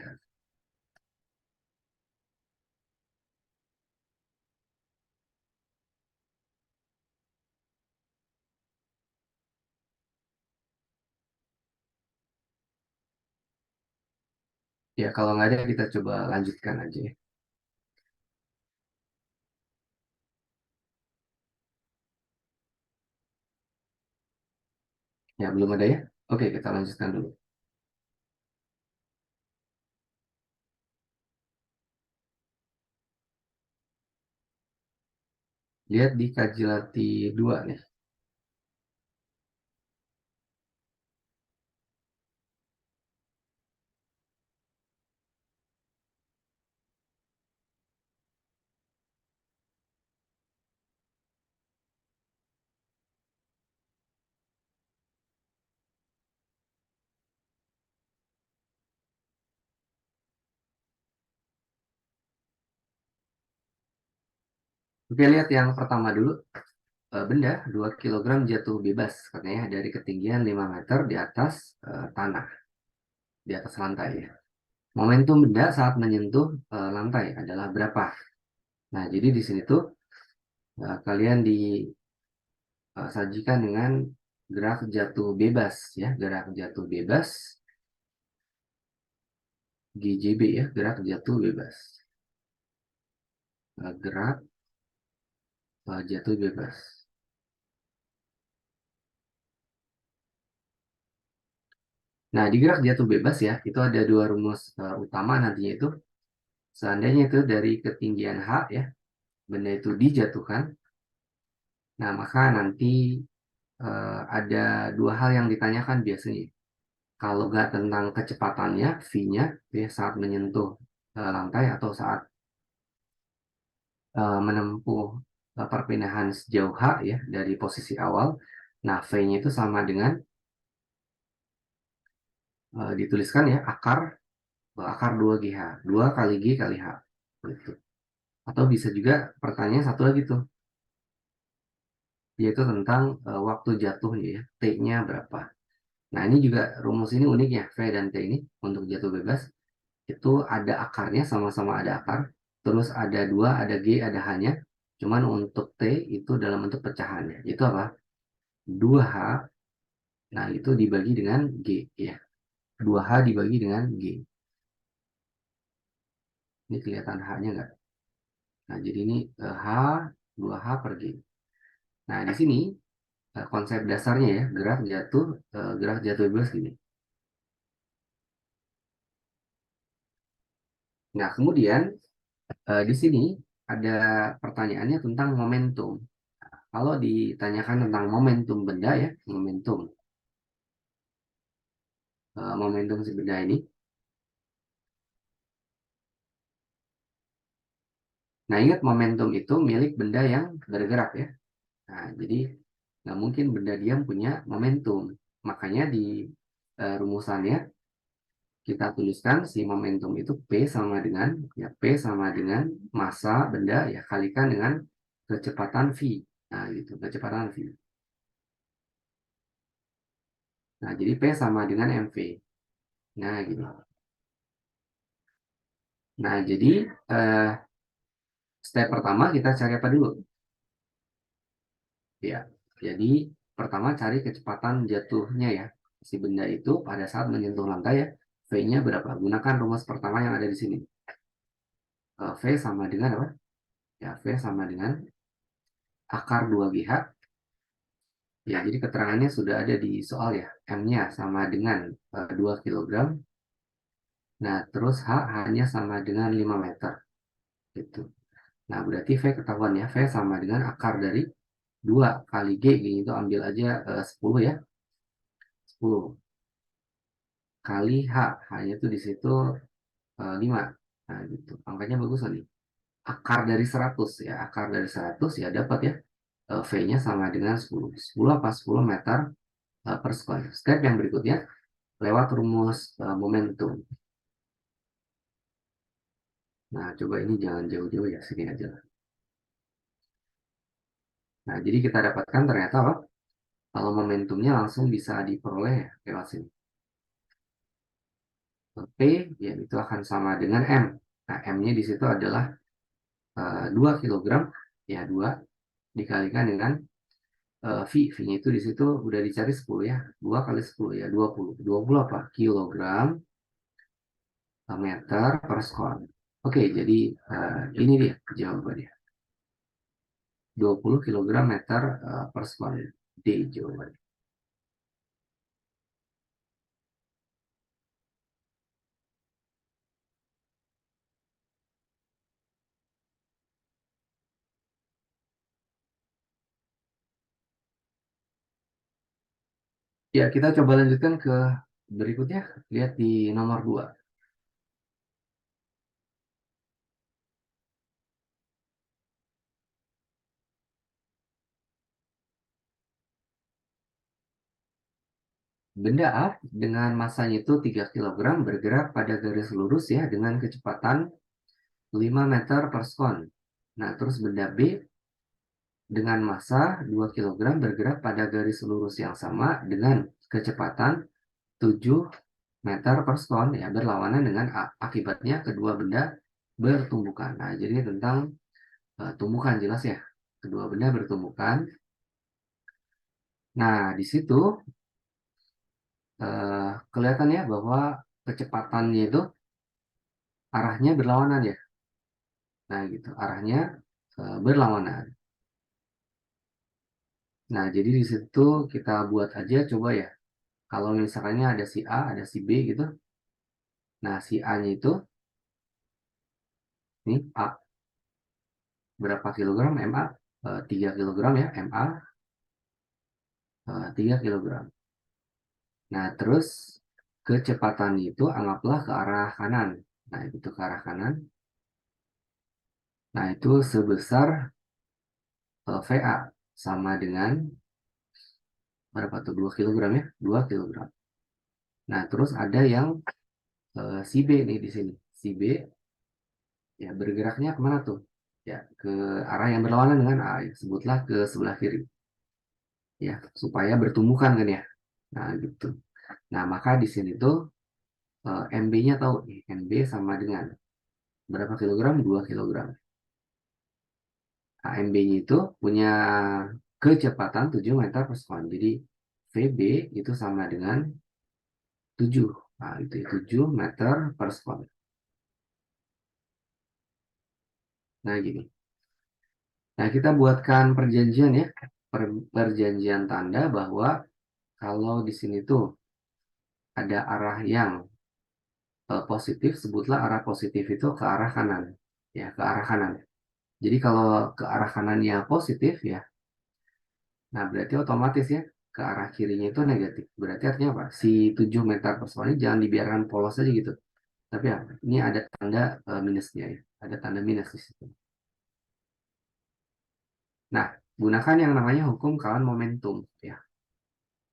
Ya, kalau nggak ada kita coba lanjutkan aja ya. Ya, belum ada ya? Oke, kita lanjutkan dulu. Lihat di kaji latih 2 nih. Oke, lihat yang pertama dulu. Benda 2 kilogram jatuh bebas katanya dari ketinggian 5 meter di atas tanah, di atas lantai ya. Momentum benda saat menyentuh lantai adalah berapa? Nah, jadi di sini tuh kalian disajikan dengan gerak jatuh bebas ya, gerak jatuh bebas GJB ya, gerak jatuh bebas. Gerak jatuh bebas. Nah, di gerak jatuh bebas ya, itu ada dua rumus utama nantinya itu. Seandainya itu dari ketinggian H ya, benda itu dijatuhkan. Nah, maka nanti ada dua hal yang ditanyakan biasanya. Kalau nggak tentang kecepatannya, V-nya, ya, saat menyentuh lantai atau saat menempuh perpindahan sejauh H ya dari posisi awal. Nah, V-nya itu sama dengan dituliskan ya akar 2GH, 2 kali G kali H. Gitu. Atau bisa juga pertanyaan satu lagi tuh, yaitu tentang waktu jatuhnya ya, T-nya berapa. Nah, ini juga rumus ini unik ya, V dan T ini untuk jatuh bebas. Itu ada akarnya, sama-sama ada akar. Terus ada dua, ada G, ada H-nya. Cuman untuk T itu dalam bentuk pecahannya. Itu apa? 2H, nah itu dibagi dengan G ya. 2H dibagi dengan G. Ini kelihatan H-nya nggak? Nah, jadi ini H, 2H per G. Nah, di sini konsep dasarnya ya, gerak jatuh bebas gini. Nah, kemudian di sini ada pertanyaannya tentang momentum. Kalau ditanyakan tentang momentum benda ya, momentum si benda ini. Nah, ingat momentum itu milik benda yang bergerak ya. Nah, jadi nggak mungkin benda diam punya momentum. Makanya di rumusannya kita tuliskan si momentum itu P sama dengan massa benda ya kalikan dengan kecepatan V. Nah, gitu, kecepatan V. Nah, jadi P sama dengan mv. Nah, gini. Nah, jadi eh, step pertama kita cari apa dulu? Ya, jadi pertama cari kecepatan jatuhnya ya. Si benda itu pada saat menyentuh lantai ya, V-nya berapa? Gunakan rumus pertama yang ada di sini. V sama dengan apa? Ya, V sama dengan akar 2GH. Ya, jadi keterangannya sudah ada di soal ya. M-nya sama dengan 2 kilogram. Nah, terus H hanya sama dengan 5 meter. Gitu. Nah, berarti V ketahuan ya. V sama dengan akar dari 2 kali G. Gini itu ambil aja 10 ya. 10 kali H. H-nya itu di situ 5. Nah, gitu. Angkanya bagus nih. Akar dari 100 ya. Akar dari 100 ya dapat ya. V-nya sama dengan 10. 10 apa 10 meter per square. Step yang berikutnya lewat rumus momentum. Nah, coba ini jangan jauh-jauh ya, sini aja. Nah, jadi kita dapatkan ternyata apa? Kalau momentumnya langsung bisa diperoleh ya, lewat sini. P, ya itu akan sama dengan M. Nah, M-nya di situ adalah 2 kilogram, ya 2 dikalikan dengan V. V-nya itu di situ udah dicari 10 ya. 2 kali 10 ya, 20. 20 apa? Kilogram meter per skon. Oke, jadi ini dia jawabannya. 20 kilogram meter per skon. D jawabannya. Ya, kita coba lanjutkan ke berikutnya. Lihat di nomor 2. Benda A dengan masanya itu 3 kilogram bergerak pada garis lurus ya dengan kecepatan 5 meter per sekon. Nah, terus benda B dengan massa 2 kilogram bergerak pada garis lurus yang sama dengan kecepatan 7 meter per sekon ya berlawanan dengan A. Akibatnya kedua benda bertumbukan. Nah, jadi ini tentang tumbukan jelas ya. Kedua benda bertumbukan. Nah, di situ kelihatan ya bahwa kecepatannya itu arahnya berlawanan ya. Nah, gitu. Arahnya berlawanan. Nah, jadi di situ kita buat aja coba ya. Kalau misalnya ada si A, ada si B gitu. Nah, si A-nya itu, nih A, berapa kilogram? MA 3 kilogram ya, MA 3 kilogram. Nah, terus kecepatan itu anggaplah ke arah kanan. Nah, itu ke arah kanan. Nah, itu sebesar VA sama dengan berapa tuh? 2 kilogram ya, 2 kilogram. Nah, terus ada yang si B nih di sini. Si B ya bergeraknya kemana tuh? Ya, ke arah yang berlawanan dengan A, ya. Sebutlah ke sebelah kiri. Ya, supaya bertumbukan kan ya. Nah, gitu. Nah, maka di sini tuh MB-nya tahu nih, MB sama dengan berapa kilogram? 2 kilogram. Nah, MB-nya itu punya kecepatan 7 meter per sekon. Jadi VB itu sama dengan 7. Nah, itu 7 meter per sekon. Nah, gini. Nah, kita buatkan perjanjian ya. Perjanjian tanda bahwa kalau di sini tuh ada arah yang positif, sebutlah arah positif itu ke arah kanan. Ya, ke arah kanan. Jadi kalau ke arah kanannya positif ya, nah berarti otomatis ya ke arah kirinya itu negatif. Berarti artinya apa? Si 7 meter per sekon ini jangan dibiarkan polos aja gitu. Tapi ya, ini ada tanda minusnya ya. Ada tanda minus di situ. Nah, gunakan yang namanya hukum kawan momentum ya.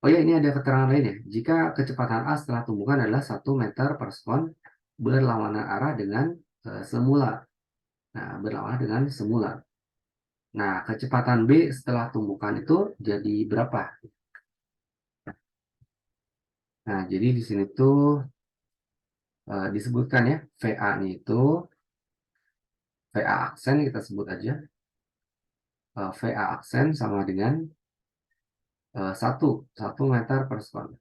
Oh ya, ini ada keterangan lain ya. Jika kecepatan A setelah tumbukan adalah 1 meter per sekon berlawanan arah dengan semula. Nah, berlawanan dengan semula. Nah, kecepatan B setelah tumbukan itu jadi berapa? Nah, jadi di sini tuh disebutkan ya, VA-nya itu, VA aksen kita sebut aja, VA aksen sama dengan 1 meter per sekon.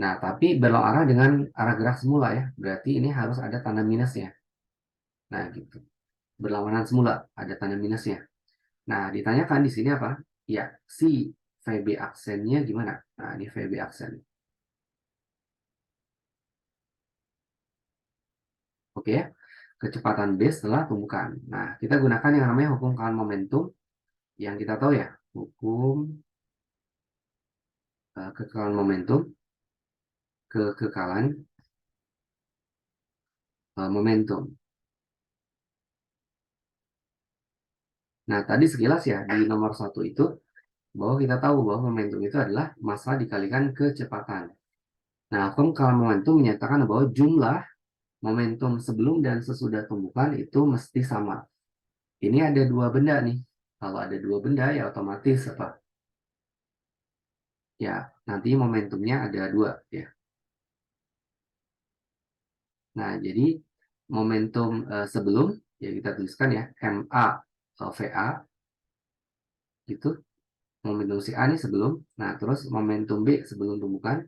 Nah, tapi belok arah dengan arah gerak semula ya, berarti ini harus ada tanda minusnya. Nah, gitu. Berlawanan semula, ada tanda minusnya. Nah, ditanyakan di sini apa? Ya, si VB aksennya gimana? Nah, ini VB aksen. Oke ya, kecepatan B setelah tumbukan. Nah, kita gunakan yang namanya hukum kawan momentum yang kita tahu ya, hukum kekekalan momentum, kekekalan momentum. Nah, tadi sekilas ya di nomor 1 itu bahwa kita tahu bahwa momentum itu adalah massa dikalikan kecepatan. Nah, hukum kekekalan momentum menyatakan bahwa jumlah momentum sebelum dan sesudah tumbukan itu mesti sama. Ini ada dua benda nih. Kalau ada dua benda ya otomatis apa? Ya, nanti momentumnya ada dua ya. Nah, jadi momentum sebelum ya kita tuliskan ya MA VA itu momentum si A nih sebelum. Nah, terus momentum B sebelum tumbukan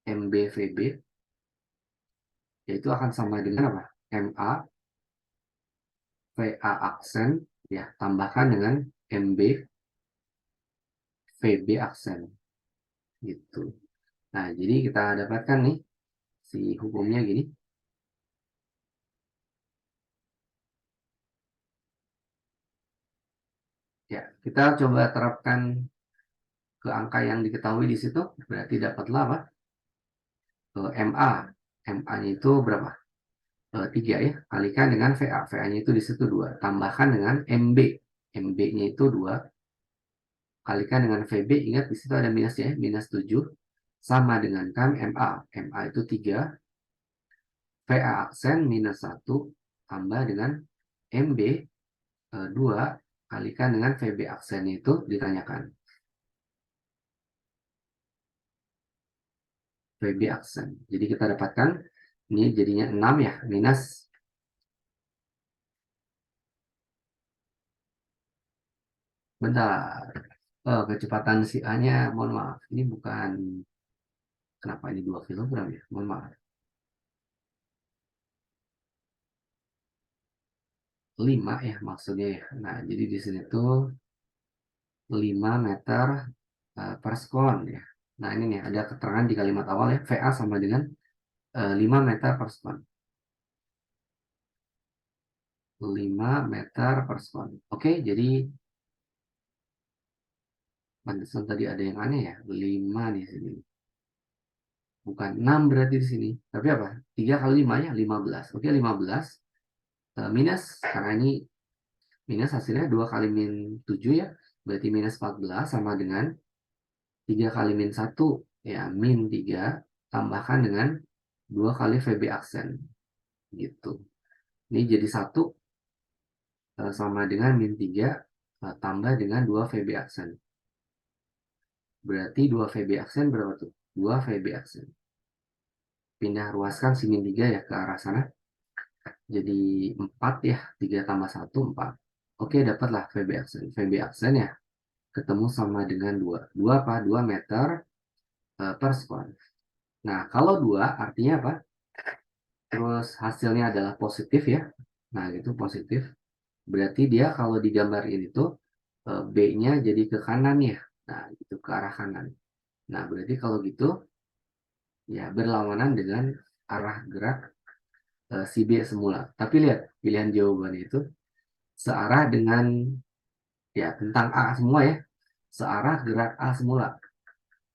MB VB yaitu akan sama dengan apa? MA VA aksen ya tambahkan dengan MB VB aksen gitu. Nah, jadi kita dapatkan nih si hukumnya gini. Ya, kita coba terapkan ke angka yang diketahui di situ. Berarti dapatlah apa? MA. MA-nya itu berapa? 3 ya. Kalikan dengan VA. VA-nya itu di situ 2. Tambahkan dengan MB. MB-nya itu 2. Kalikan dengan VB. Ingat di situ ada minus ya. Minus 7. Sama dengan kan MA. MA itu 3. VA aksen minus 1. Tambah dengan MB 2. Kalikan dengan VB aksennya itu ditanyakan. VB aksen. Jadi kita dapatkan ini jadinya 6 ya. Minus bentar. Kecepatan si A-nya, mohon maaf, ini bukan, kenapa ini 2 kilogram ya, mohon maaf. 5 ya maksudnya ya. Nah, jadi di sini tuh 5 meter per sekon ya. Nah, ini nih ada keterangan di kalimat awal ya, VA sama dengan 5 meter per sekon. 5 meter per sekon. Oke, jadi pantesan tadi ada yang aneh ya, 5 di sini. Bukan 6 berarti di sini. Tapi apa? 3 kali 5 ya, 15. Oke, 15 minus, karena ini minus hasilnya 2 kali min 7 ya. Berarti minus 14 sama dengan 3 kali min 1 ya min 3 tambahkan dengan 2 kali VB aksen gitu. Ini jadi 1 sama dengan min 3 tambah dengan 2 VB aksen. Berarti 2 VB aksen berapa tuh? 2 VB aksen. Pindah ruaskan si min 3 ya ke arah sana. Jadi 4 ya. 3 tambah 1 4. Oke, dapatlah VB aksen. VB aksen ya ketemu sama dengan 2. 2 apa? 2 meter per sekon. Nah, kalau 2 artinya apa? Terus hasilnya adalah positif ya. Nah, itu positif. Berarti dia kalau di gambar ini tuh B-nya jadi ke kanan ya. Nah, itu ke arah kanan. Nah, berarti kalau gitu ya berlawanan dengan arah gerak si B semula. Tapi lihat pilihan jawabannya itu searah dengan ya tentang A semua ya. Searah gerak A semula.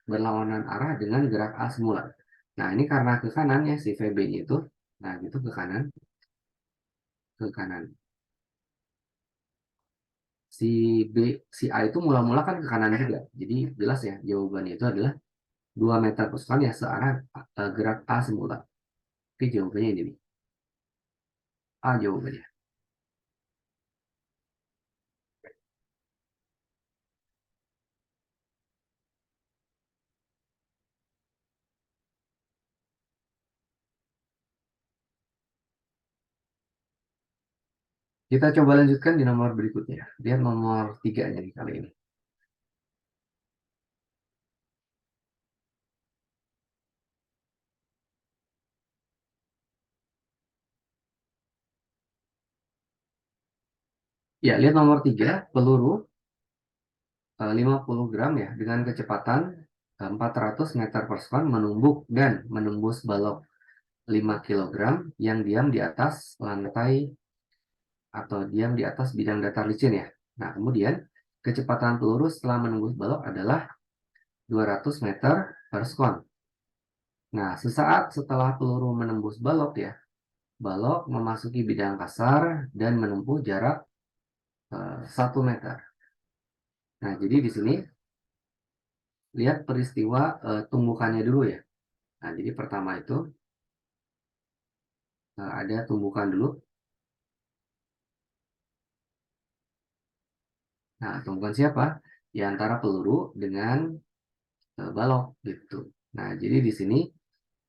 Berlawanan arah dengan gerak A semula. Nah, ini karena ke kanan ya si VB-nya itu. Nah, itu ke kanan, ke kanan. Si B, si A itu mula-mula kan ke kanan juga. Jadi jelas ya jawabannya itu adalah 2 meter per sekon ya searah gerak A semula. Oke, jawabannya ini nih. A jawabannya. Kita coba lanjutkan di nomor berikutnya. Dia nomor 3 nih kali ini. Ya, lihat nomor 3 peluru 50 gram ya dengan kecepatan 400 meter per sekon menumbuk dan menembus balok 5 kilogram yang diam di atas lantai atau diam di atas bidang datar licin ya. Nah, kemudian kecepatan peluru setelah menembus balok adalah 200 meter per sekon. Nah, sesaat setelah peluru menembus balok ya, balok memasuki bidang kasar dan menempuh jarak 1 meter. Nah, jadi di sini lihat peristiwa tumbukannya dulu ya. Nah, jadi pertama itu ada tumbukan dulu. Nah, temukan siapa? Ya antara peluru dengan balok gitu. Nah, jadi di sini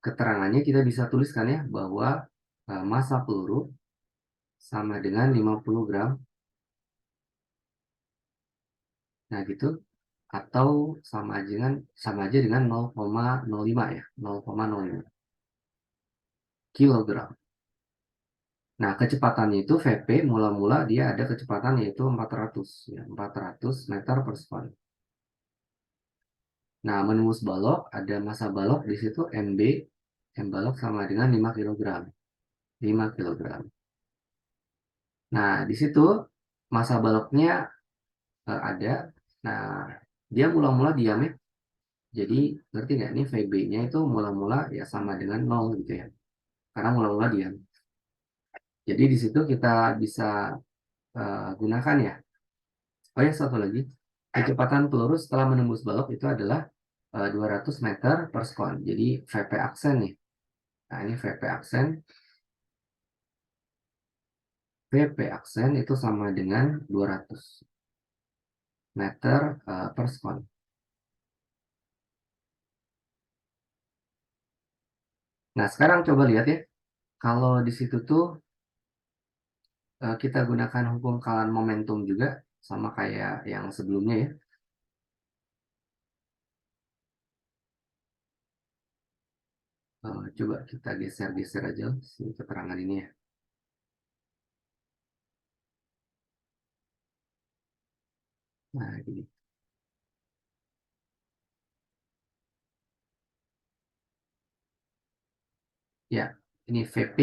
keterangannya kita bisa tuliskan ya bahwa massa peluru sama dengan 50 gram. Nah, gitu. Atau sama aja dengan 0,05 ya, 0,05 kilogram. Nah, kecepatannya itu VP mula-mula dia ada kecepatan yaitu 400 ya, 400 meter per sekon. Nah, menembus balok ada massa balok di situ MB, M balok sama dengan 5 kilogram. 5 kilogram. Nah, di situ massa baloknya ada. Nah, dia mula-mula diamnya. Jadi, ngerti nggak? Ini VB-nya itu mula-mula ya sama dengan 0 gitu ya. Karena mula-mula diam. Jadi, di situ kita bisa gunakan ya. Oh ya, satu lagi. Kecepatan peluru setelah menembus balok itu adalah 200 meter per sekon. Jadi, VP aksen nih. Nah, ini VP aksen. VP aksen itu sama dengan 200 meter per sekon. Nah, sekarang coba lihat ya. Kalau di situ tuh kita gunakan hukum kalan momentum juga sama kayak yang sebelumnya ya. Coba kita geser-geser aja si keterangan ini ya. Nah, ini. Ya, ini VP.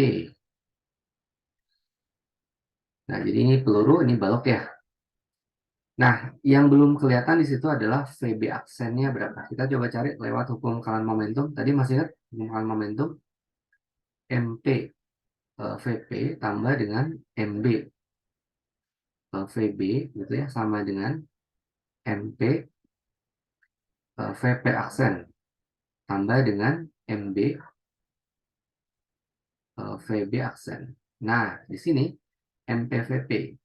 Nah, jadi ini peluru, ini balok ya. Nah, yang belum kelihatan di situ adalah VB aksennya berapa. Kita coba cari lewat hukum kalan momentum. Tadi masih ingat hukum kalan momentum? MP VP tambah dengan MB VB gitu ya, sama dengan MP VP aksen tambah dengan MB VB aksen. Nah, di sini MPVP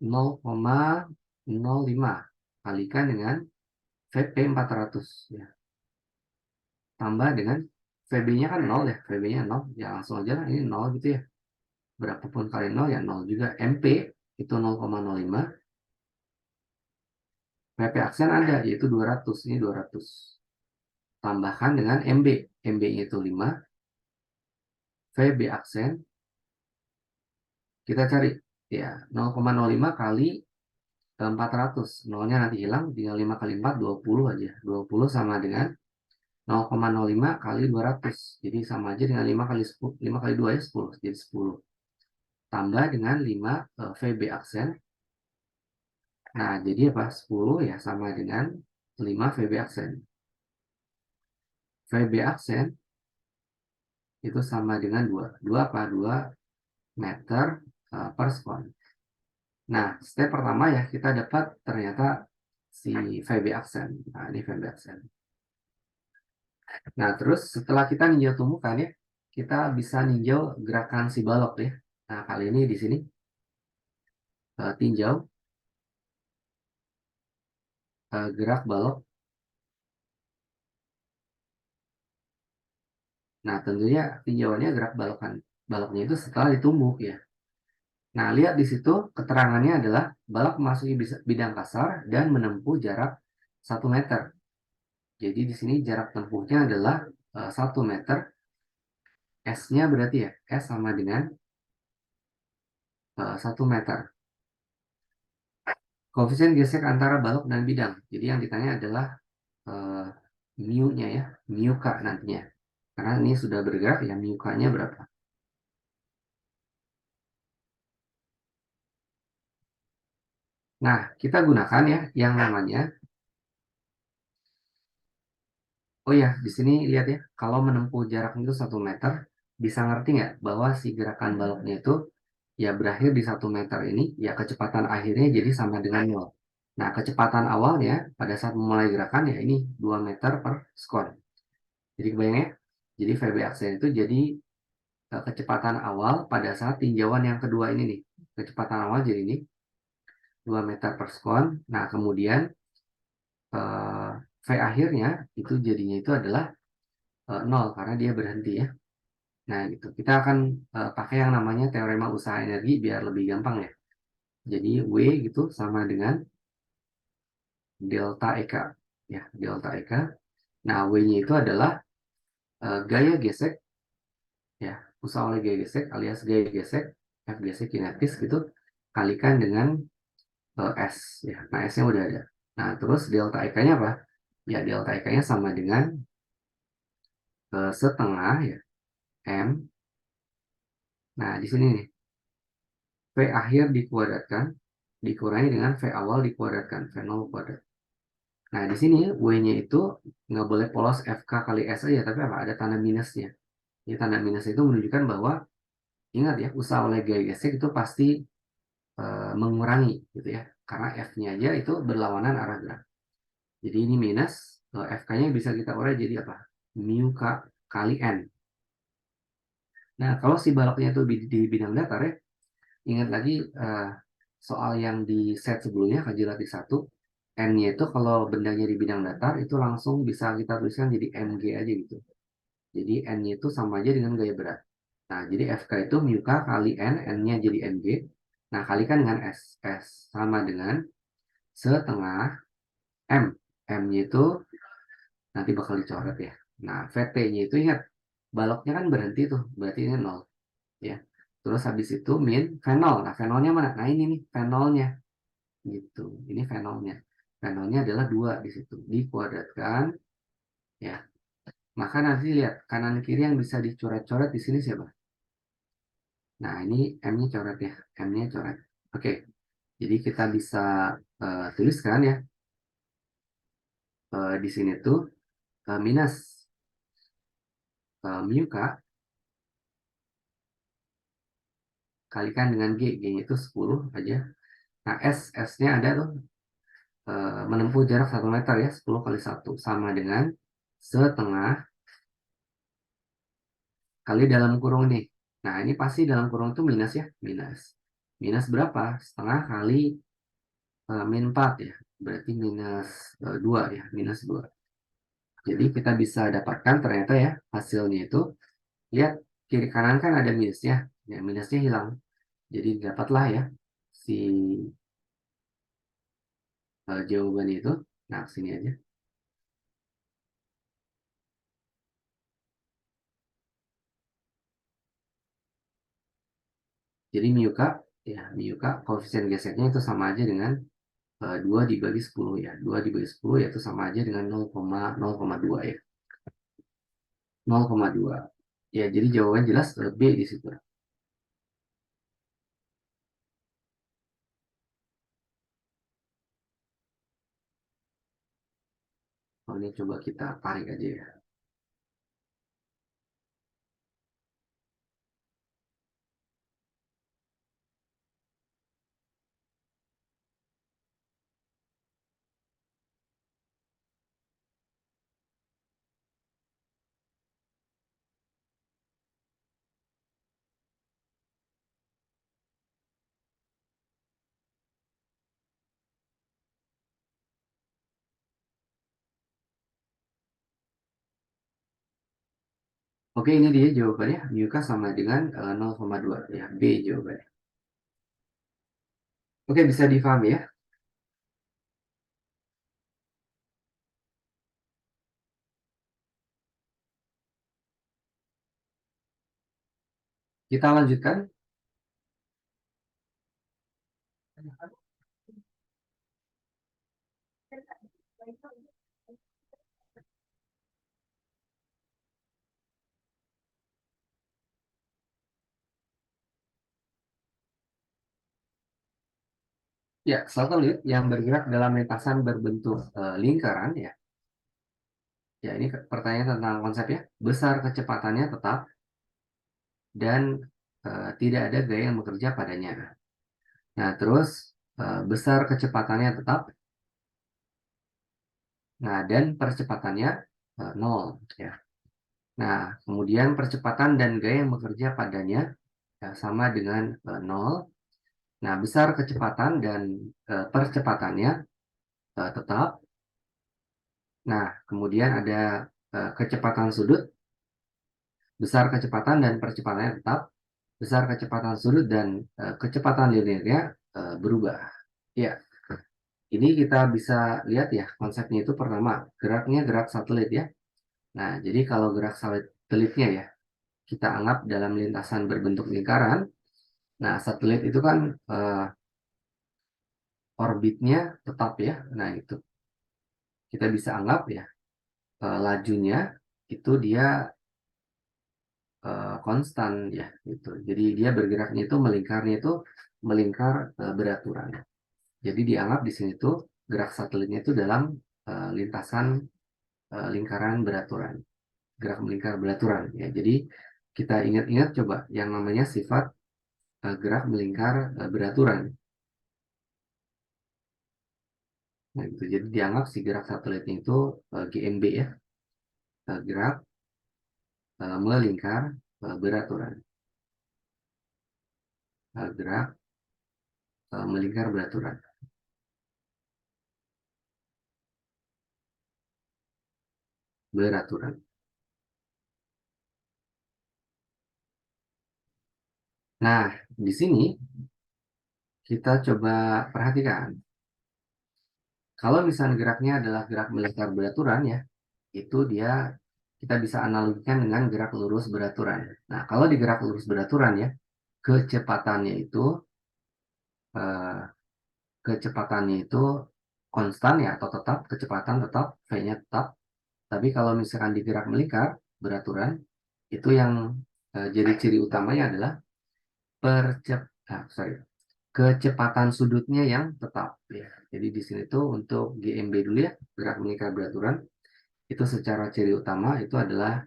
0,05 kalikan dengan VP 400 ya. Tambah dengan VB-nya kan 0 ya, VB-nya 0. Ya langsung aja lah, ini 0 gitu ya. Berapapun kali 0 ya 0 juga. MP itu 0,05. VP aksen ada, yaitu 200. Ini 200. Tambahkan dengan MB. MB-nya itu 5. VB aksen. Kita cari. Ya, 0,05 kali 400. Nolnya nanti hilang, tinggal 5 kali 4, 20 aja. 20 sama dengan 0,05 kali 200. Jadi sama aja dengan 5 kali 10, 5 kali 2 ya 10. Jadi 10. Tambah dengan 5 VB aksen. Nah, jadi apa? 10 ya sama dengan 5 VB aksen. VB aksen itu sama dengan 2. 2 apa? 2 meter per sekon. Nah, step pertama ya, kita dapat ternyata si VB aksen. Nah, ini VB aksen. Nah, terus setelah kita ninjau tumbukan ya, kita bisa ninjau gerakan si balok ya. Nah, kali ini di sini tinjau gerak balok. Nah, tentunya tinjauannya gerak baloknya itu setelah ditumbuk ya. Nah, lihat di situ keterangannya adalah balok memasuki bidang kasar dan menempuh jarak 1 meter. Jadi di sini jarak tempuhnya adalah 1 meter. S-nya berarti ya, S sama dengan 1 meter. Koefisien gesek antara balok dan bidang. Jadi yang ditanya adalah uh, mu-nya ya, mu k nantinya. Karena ini sudah bergerak ya, mu k-nya berapa. Nah, kita gunakan ya yang namanya. Oh ya, di sini lihat ya, kalau menempuh jarak itu 1 meter, bisa ngerti nggak bahwa si gerakan baloknya itu ya berakhir di 1 meter ini, ya kecepatan akhirnya jadi sama dengan 0. Nah, kecepatan awalnya pada saat memulai gerakan ya ini 2 meter per sekon. Jadi kebayang ya, jadi VB aksen itu jadi kecepatan awal pada saat tinjauan yang kedua ini nih. Kecepatan awal jadi ini 2 meter per sekon. Nah, kemudian V akhirnya itu jadinya itu adalah 0 karena dia berhenti ya. Nah, gitu. Kita akan pakai yang namanya teorema usaha energi biar lebih gampang ya. Jadi W gitu sama dengan delta EK ya, delta EK. Nah, W-nya itu adalah gaya gesek ya, usaha oleh gaya gesek alias gaya gesek F gesek kinetis gitu kalikan dengan S ya. Nah, S-nya udah ada. Nah, terus delta EK-nya apa? Ya, delta EK-nya sama dengan setengah ya M. Nah, di sini nih V akhir dikuadratkan dikurangi dengan V awal dikuadratkan, V0 kuadrat. Nah, di sini W-nya itu nggak boleh polos FK kali S aja, tapi apa? Ada tanda minusnya. Ini tanda minus itu menunjukkan bahwa, ingat ya, usaha oleh gaya gesek itu pasti mengurangi gitu ya. Karena F-nya aja itu berlawanan arah gerak. Jadi ini minus, FK-nya bisa kita urai jadi apa? Mu K kali N. Nah, kalau si baloknya itu di bidang datar ya, ingat lagi soal yang di set sebelumnya, Kajilatih 1, N-nya itu kalau bendanya di bidang datar, itu langsung bisa kita tuliskan jadi mg aja gitu. Jadi N-nya itu sama aja dengan gaya berat. Nah, jadi FK itu mu K kali N, N-nya jadi mg. Nah, kalikan dengan S. S sama dengan setengah M. M-nya itu nanti bakal dicoret ya. Nah, VT-nya itu ingat, baloknya kan berhenti tuh, berarti ini 0. Ya. Terus habis itu min V0. Nah, V0-nya mana? Nah, ini nih V0-nya. Gitu. Ini V0-nya. V0-nya adalah 2 di situ. Dikuadratkan. Ya. Maka nanti lihat, kanan kiri yang bisa dicoret-coret di sini siapa? Nah, ini M-nya coret ya. M-nya coret. Oke. Jadi kita bisa tuliskan ya. Di sini tuh minus mu K kalikan dengan G. G-nya itu 10 aja. Nah, S-nya ada tuh menempuh jarak 1 meter ya. 10 kali 1 sama dengan setengah kali dalam kurung nih. Nah, ini pasti dalam kurung itu minus ya. Minus. Minus berapa? Setengah kali min 4 ya. Berarti minus 2 ya. Minus 2. Jadi kita bisa dapatkan ternyata ya hasilnya itu. Lihat kiri kanan kan ada minusnya. Ya, minusnya hilang. Jadi dapatlah ya si jawaban itu. Nah, sini aja. Jadi mu K, ya mu K koefisien geseknya itu sama aja dengan 2 dibagi 10 ya. 2 dibagi 10 yaitu sama aja dengan 0,2 ya. 0,2. Ya, jadi jawaban jelas B di situ. Oh, ini coba kita tarik aja ya. Oke, ini dia jawabannya. Mu K sama dengan 0,2 ya. B jawabannya. Oke, bisa difahami ya. Kita lanjutkan. Ya, satelit yang bergerak dalam lintasan berbentuk lingkaran ya. Ya, ini pertanyaan tentang konsep ya. Besar kecepatannya tetap dan tidak ada gaya yang bekerja padanya. Nah, terus besar kecepatannya tetap. Nah, dan percepatannya 0 ya. Nah, kemudian percepatan dan gaya yang bekerja padanya ya, sama dengan 0. Nah, besar kecepatan dan percepatannya tetap. Nah, kemudian ada kecepatan sudut, besar kecepatan dan percepatannya tetap. Besar kecepatan sudut dan kecepatan linearnya berubah. Ya, ini kita bisa lihat ya konsepnya itu pertama geraknya gerak satelit ya. Nah, jadi kalau gerak satelitnya ya kita anggap dalam lintasan berbentuk lingkaran. Nah, satelit itu kan orbitnya tetap ya. Nah, itu kita bisa anggap ya lajunya itu dia konstan ya gitu. Jadi dia bergeraknya itu melingkarnya itu melingkar beraturan. Jadi dianggap di sini tuh gerak satelitnya itu dalam lintasan lingkaran beraturan, gerak melingkar beraturan ya. Jadi kita ingat-ingat coba yang namanya sifat gerak melingkar beraturan. Nah, gitu. Jadi dianggap si gerak satelitnya itu GMB ya, gerak melingkar beraturan, gerak melingkar beraturan, beraturan. Nah, di sini kita coba perhatikan. Kalau misalnya geraknya adalah gerak melingkar beraturan ya, itu dia kita bisa analogikan dengan gerak lurus beraturan. Nah, kalau di gerak lurus beraturan ya, kecepatannya itu eh, kecepatannya itu konstan ya atau tetap, kecepatan tetap, V-nya tetap. Tapi kalau misalkan di gerak melingkar beraturan, itu yang jadi ciri utamanya adalah sorry, kecepatan sudutnya yang tetap ya. Jadi di sini tuh untuk GMB dulu ya, gerak melingkar beraturan, itu secara ciri utama itu adalah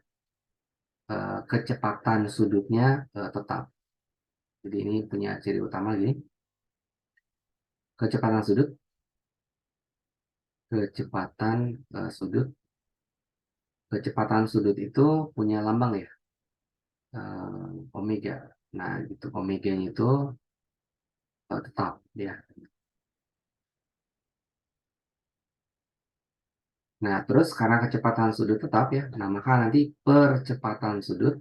kecepatan sudutnya tetap. Jadi ini punya ciri utama gini, kecepatan sudut, kecepatan sudut, kecepatan sudut itu punya lambang ya, omega. Nah, gitu omeganya itu tetap ya. Nah, terus karena kecepatan sudut tetap ya, nah maka nanti percepatan sudut.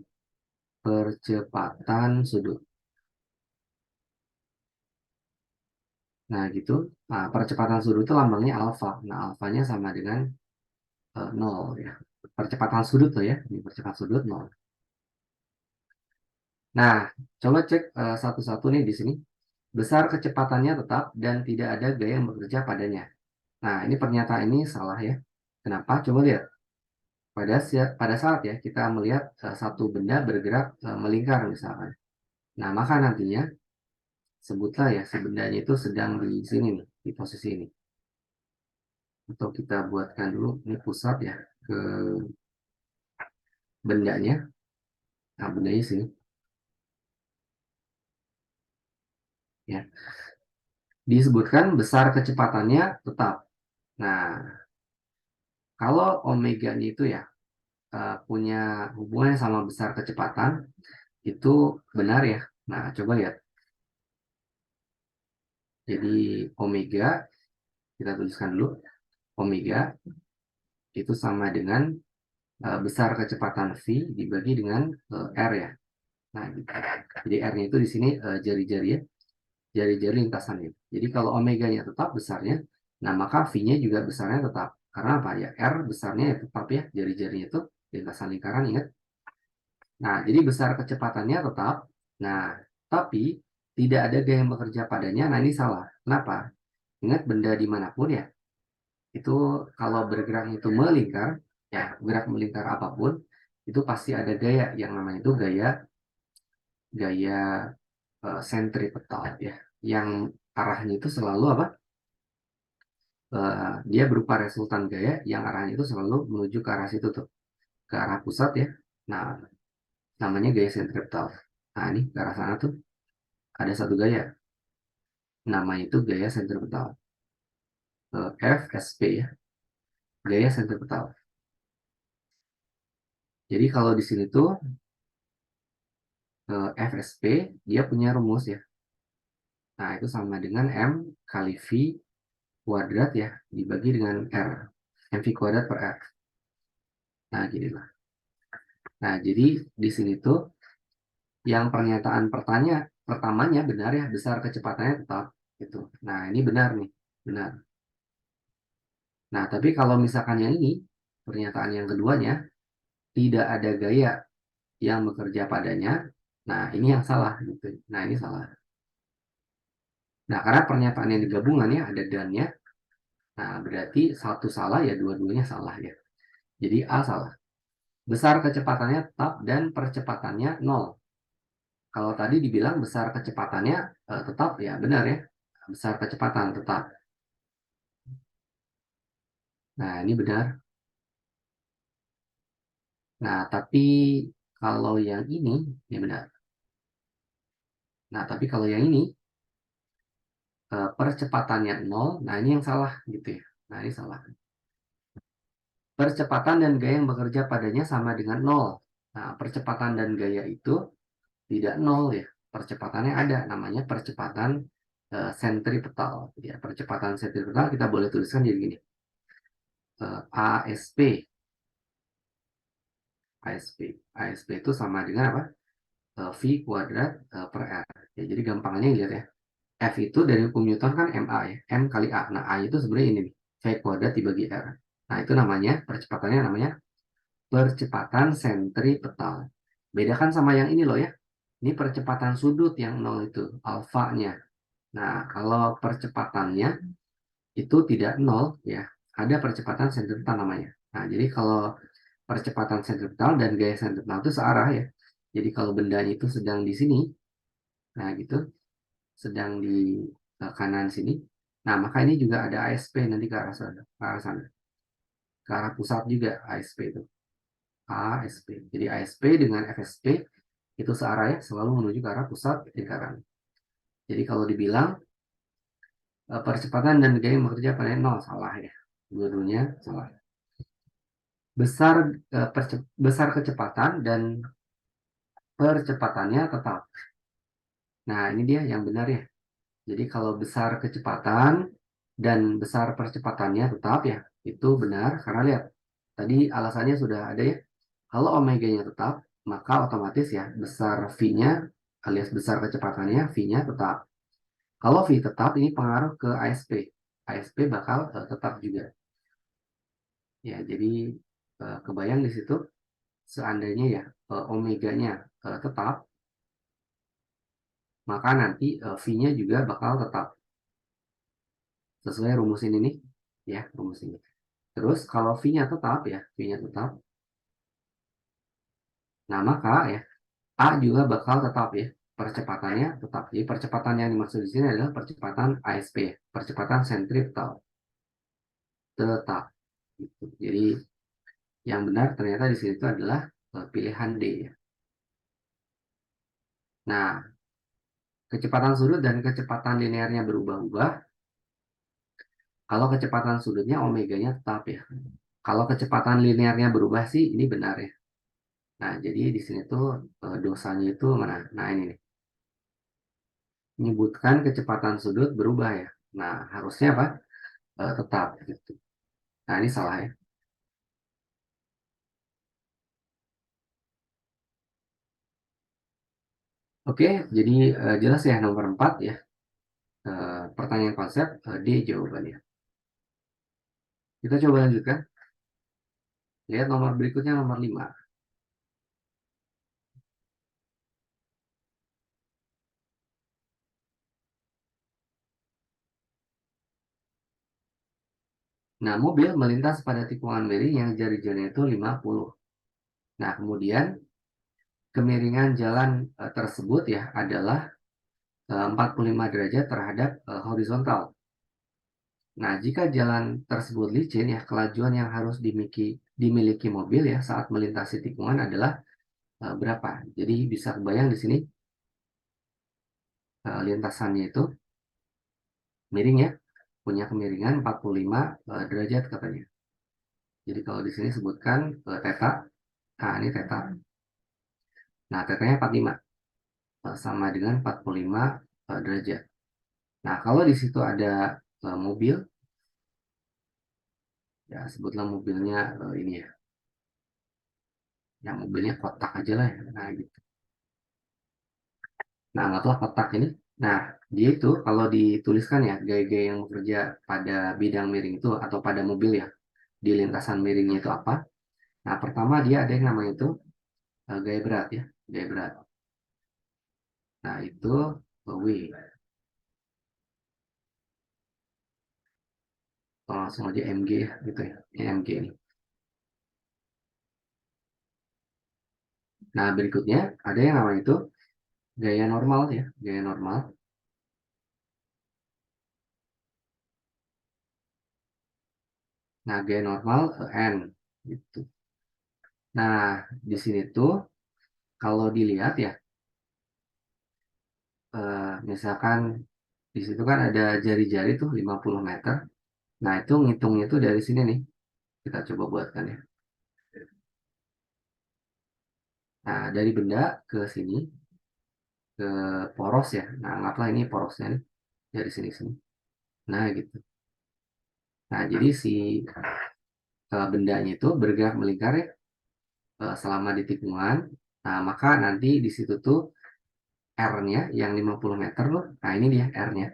Nah, gitu. Nah, percepatan sudut itu lambangnya alfa. Nah, alfanya sama dengan 0 ya. Percepatan sudut tuh ya. Ini percepatan sudut 0. Nah, coba cek satu-satu nih di sini. Besar kecepatannya tetap dan tidak ada gaya yang bekerja padanya. Nah, ini pernyataan ini salah ya. Kenapa? Coba lihat. Pada saat ya kita melihat satu benda bergerak melingkar misalkan. Nah, maka nantinya sebutlah ya si bendanya itu sedang di sini nih, di posisi ini. Atau kita buatkan dulu ini pusat ya ke bendanya. Nah, bendanya sini ya. Disebutkan besar kecepatannya tetap. Nah, kalau omeganya itu ya punya hubungan sama besar kecepatan, itu benar ya. Nah, coba lihat. Jadi omega, kita tuliskan dulu. Omega itu sama dengan besar kecepatan V dibagi dengan R ya. Nah, gitu. Jadi R-nya itu di sini jari-jari ya. Jari-jari lintasannya. Jadi kalau omeganya tetap besarnya, nah maka V-nya juga besarnya tetap. Karena apa ya? R besarnya ya tetap ya, jari-jarinya itu lintasan lingkaran ingat. Nah, jadi besar kecepatannya tetap. Nah, tapi tidak ada gaya yang bekerja padanya. Nah, ini salah. Kenapa? Ingat benda dimanapun ya, itu kalau bergerak itu melingkar, ya gerak melingkar apapun, itu pasti ada gaya yang namanya itu gaya gaya sentripetal ya, yang arahnya itu selalu apa? Dia berupa resultan gaya yang arahnya itu selalu menuju ke arah situ tuh, ke arah pusat ya. Nah, namanya gaya sentripetal. Nah, ini ke arah sana tuh ada satu gaya, namanya itu gaya sentripetal. FSP ya, gaya sentripetal. Jadi kalau di sini tuh FSP dia punya rumus ya. Nah, itu sama dengan M kali V kuadrat ya, dibagi dengan R. MV kuadrat per R. Nah, ginilah. Nah, jadi di sini tuh yang pernyataan pertamanya benar ya, besar kecepatannya tetap. Gitu. Nah, ini benar nih. Benar. Nah, tapi kalau misalkan yang ini, pernyataan yang keduanya, tidak ada gaya yang bekerja padanya, nah ini yang salah gitu. Nah, ini salah. Nah, karena pernyataan yang digabungannya ada dan-nya, nah berarti satu salah ya dua-duanya salah ya. Jadi A salah. Besar kecepatannya tetap dan percepatannya nol. Kalau tadi dibilang besar kecepatannya tetap ya benar ya. Besar kecepatan tetap. Nah, ini benar. Nah, tapi kalau yang ini benar. Nah, tapi kalau yang ini percepatannya nol, nah ini yang salah gitu ya. Nah, ini salah. Percepatan dan gaya yang bekerja padanya sama dengan nol. Nah, percepatan dan gaya itu tidak nol ya. Percepatannya ada, namanya percepatan sentripetal. Ya, percepatan sentripetal kita boleh tuliskan jadi gini. ASP. ASP. ASP itu sama dengan apa? V kuadrat per R. Ya, jadi gampangnya lihat ya. F itu dari hukum Newton kan MA ya. M kali A. Nah, A itu sebenarnya ini nih. V kuadrat dibagi R. Nah, itu namanya, percepatannya namanya percepatan sentripetal. Bedakan sama yang ini loh ya. Ini percepatan sudut yang nol itu, alfanya. Nah, kalau percepatannya itu tidak nol ya, ada percepatan sentripetal namanya. Nah, jadi kalau percepatan sentripetal dan gaya sentripetal itu searah ya. Jadi kalau bendanya itu sedang di sini, nah gitu, sedang di kanan sini. Nah, maka ini juga ada ASP nanti ke arah sana, ke arah sana. Ke arah pusat juga ASP itu. ASP. Jadi ASP dengan FSP itu searah ya, selalu menuju ke arah pusat lingkaran. Jadi kalau dibilang percepatan dan gaya bekerja pada nol, salah ya. Dua-duanya salah. Besar besar kecepatan dan percepatannya tetap. Nah, ini dia yang benar ya. Jadi kalau besar kecepatan dan besar percepatannya tetap ya, itu benar karena lihat tadi alasannya sudah ada ya. Kalau omeganya tetap, maka otomatis ya besar V-nya alias besar kecepatannya V-nya tetap. Kalau V tetap ini pengaruh ke ASP. ASP bakal tetap juga. Ya, jadi kebayang di situ seandainya ya omeganya tetap, maka nanti V-nya juga bakal tetap sesuai rumus ini nih, ya rumus ini. Terus kalau V-nya tetap ya, V-nya tetap, nah maka ya A juga bakal tetap ya, percepatannya tetap. Jadi percepatan yang dimaksud di sini adalah percepatan ASP, percepatan sentripetal tetap. Gitu. Jadi yang benar ternyata di sini itu adalah pilihan D ya. Nah, kecepatan sudut dan kecepatan linearnya berubah-ubah. Kalau kecepatan sudutnya omeganya tetap ya. Kalau kecepatan linearnya berubah sih ini benar ya. Nah, jadi di sini tuh dosanya itu mana? Nah, ini nih. Menyebutkan kecepatan sudut berubah ya. Nah, harusnya apa? Tetap gitu. Nah, ini salah ya. Oke, jadi jelas ya nomor 4 ya. Pertanyaan konsep D jawabannya. Kita coba lanjutkan. Lihat nomor berikutnya nomor 5. Nah, mobil melintas pada tikungan miring yang jari-jarinya itu 50. Nah, kemudian kemiringan jalan tersebut ya adalah 45 derajat terhadap horizontal. Nah, jika jalan tersebut licin ya, kelajuan yang harus dimiliki mobil ya saat melintasi tikungan adalah berapa? Jadi bisa kebayang di sini lintasannya itu miring ya, punya kemiringan 45 derajat katanya. Jadi kalau di sini sebutkan theta, nah ini theta. Nah, tetanya 45 sama dengan 45 derajat. Nah, kalau di situ ada mobil, ya sebutlah mobilnya ini ya, yang mobilnya kotak aja lah ya. Nah, gitu. Nah, anggaplah kotak ini. Nah, dia itu kalau dituliskan ya, gaya-gaya yang bekerja pada bidang miring itu atau pada mobil ya, di lintasan miringnya itu apa? Nah, pertama dia ada yang namanya itu gaya berat ya, gaya berat. Nah, itu W. Langsung aja MG ya, gitu ya. Ini MG ini. Nah, berikutnya ada yang namanya itu gaya normal ya, gaya normal. Nah, gaya normal N gitu. Nah, di sini tuh kalau dilihat ya, misalkan di situ kan ada jari-jari tuh 50 meter. Nah, itu ngitungnya tuh dari sini nih. Kita coba buatkan ya. Nah, dari benda ke sini, ke poros ya. Nah, anggaplah ini porosnya nih, dari sini ke sini. Nah, gitu. Nah, jadi si bendanya itu bergerak melingkar ya selama di tikungan. Nah, maka nanti di situ tuh R-nya yang 50 meter loh. Nah, ini dia R-nya.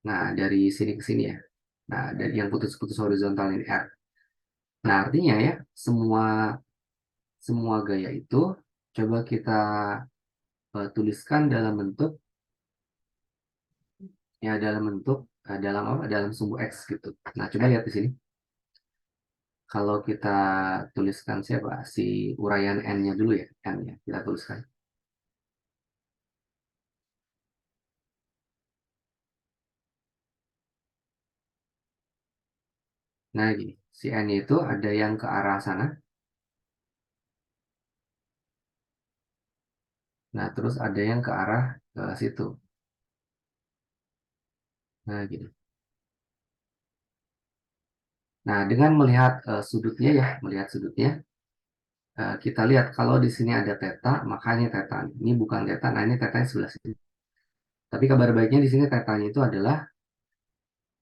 Nah, dari sini ke sini ya. Nah, dari yang putus-putus horizontal ini R. Nah, artinya ya, semua semua gaya itu coba kita tuliskan dalam bentuk ya dalam bentuk dalam apa? Dalam sumbu X gitu. Nah, coba lihat di sini. Kalau kita tuliskan siapa? Si uraian N-nya dulu ya, N-nya. Kita tuliskan. Nah, gini. Si N itu ada yang ke arah sana. Nah, terus ada yang ke arah ke situ. Nah, gini. Nah, dengan melihat sudutnya ya, melihat sudutnya, kita lihat kalau di sini ada theta, makanya theta. Ini bukan theta, nah ini theta sebelah sini. Tapi kabar baiknya di sini tetanya itu adalah,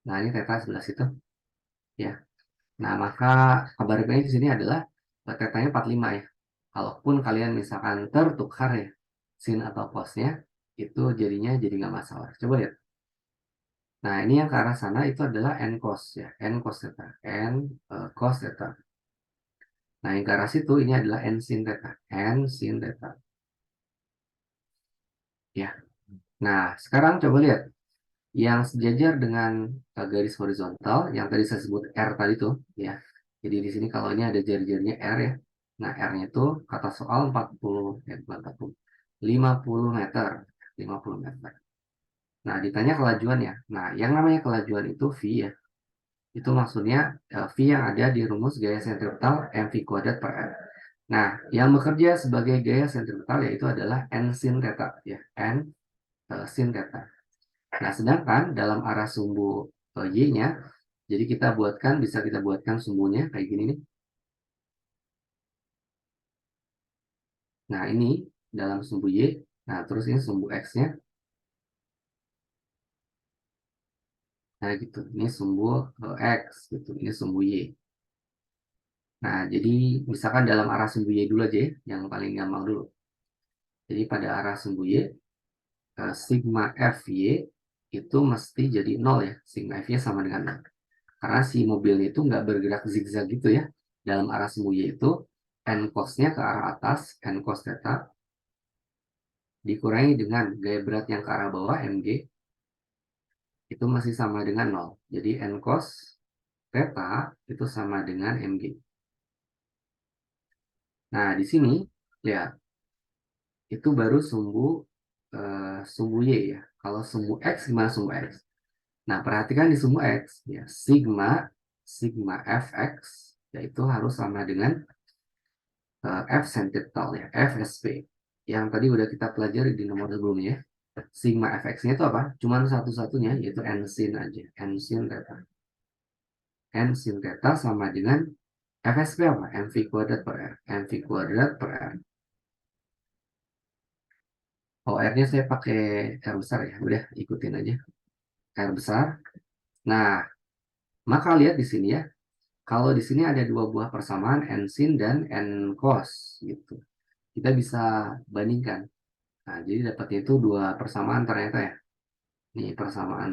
nah ini theta sebelah situ, ya. Nah, maka kabar baiknya di sini adalah tetanya 45 ya. Kalaupun kalian misalkan tertukar ya, sin atau cosnya, itu jadinya jadi nggak masalah. Coba lihat. Nah, ini yang ke arah sana itu adalah n cos ya, n cos theta, n cos theta. Nah, yang ke arah situ ini adalah n sin theta, n sin theta. Ya. Nah, sekarang coba lihat yang sejajar dengan garis horizontal yang tadi saya sebut R tadi tuh ya. Jadi di sini kalau ini ada jari-jarinya R ya. Nah, R-nya itu kata soal 40 bukan 40, 50 meter, 50 meter. Nah, ditanya kelajuannya. Nah, yang namanya kelajuan itu V ya. Itu maksudnya V yang ada di rumus gaya sentripetal mv kuadrat per R. Nah, yang bekerja sebagai gaya sentripetal yaitu adalah N sin theta ya, N sin theta. Nah, sedangkan dalam arah sumbu Y-nya, jadi bisa kita buatkan sumbunya kayak gini nih. Nah, ini dalam sumbu Y. Nah, terus ini sumbu X-nya. Nah, gitu. Ini sumbu X, gitu. Ini sumbu Y. Nah, jadi misalkan dalam arah sumbu Y dulu aja ya, yang paling gampang dulu. Jadi pada arah sumbu Y, sigma FY itu mesti jadi 0 ya. Sigma F-nya sama dengan 0. Karena si mobilnya itu nggak bergerak zigzag gitu ya. Dalam arah sumbu Y itu, n cos-nya ke arah atas, n cos theta, dikurangi dengan gaya berat yang ke arah bawah, mg, itu masih sama dengan 0. Jadi n cos theta itu sama dengan mg. Nah, di sini, lihat, itu baru sumbu Y ya. Kalau sumbu X, gimana sumbu X? Nah, perhatikan di sumbu X, ya, sigma fx, yaitu harus sama dengan F sentripetal ya, FSP. Yang tadi udah kita pelajari di nomor sebelumnya. Sigma fx-nya itu apa? Cuman satu-satunya, yaitu n sin aja. N sin theta. N sin theta sama dengan FSP apa? Mv kuadrat per R. Mv kuadrat per R. Oh, R-nya saya pakai R besar ya. Udah, ikutin aja. R besar. Nah, maka lihat di sini ya. Kalau di sini ada dua buah persamaan, n sin dan n cos gitu. Kita bisa bandingkan. Nah, jadi dapatnya itu dua persamaan ternyata ya. Ini persamaan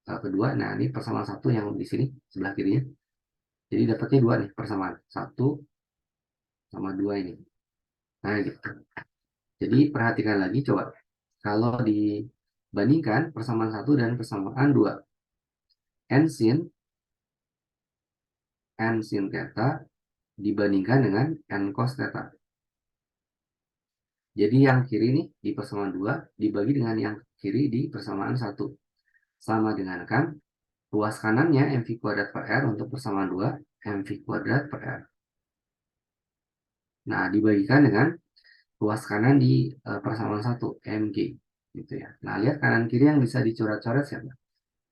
kedua. Nah, ini persamaan satu yang di sini sebelah kirinya. Jadi dapatnya dua nih persamaan. Satu sama dua ini. Nah, gitu. Jadi perhatikan lagi coba. Kalau dibandingkan persamaan satu dan persamaan dua. N sin theta dibandingkan dengan n cos theta. Jadi yang kiri nih di persamaan 2 dibagi dengan yang kiri di persamaan satu. Sama dengan kan ruas kanannya mv kuadrat per r untuk persamaan 2 mv kuadrat per r. Nah, dibagikan dengan ruas kanan di persamaan satu mg gitu ya. Nah, lihat kanan kiri yang bisa dicoret-coret siapa?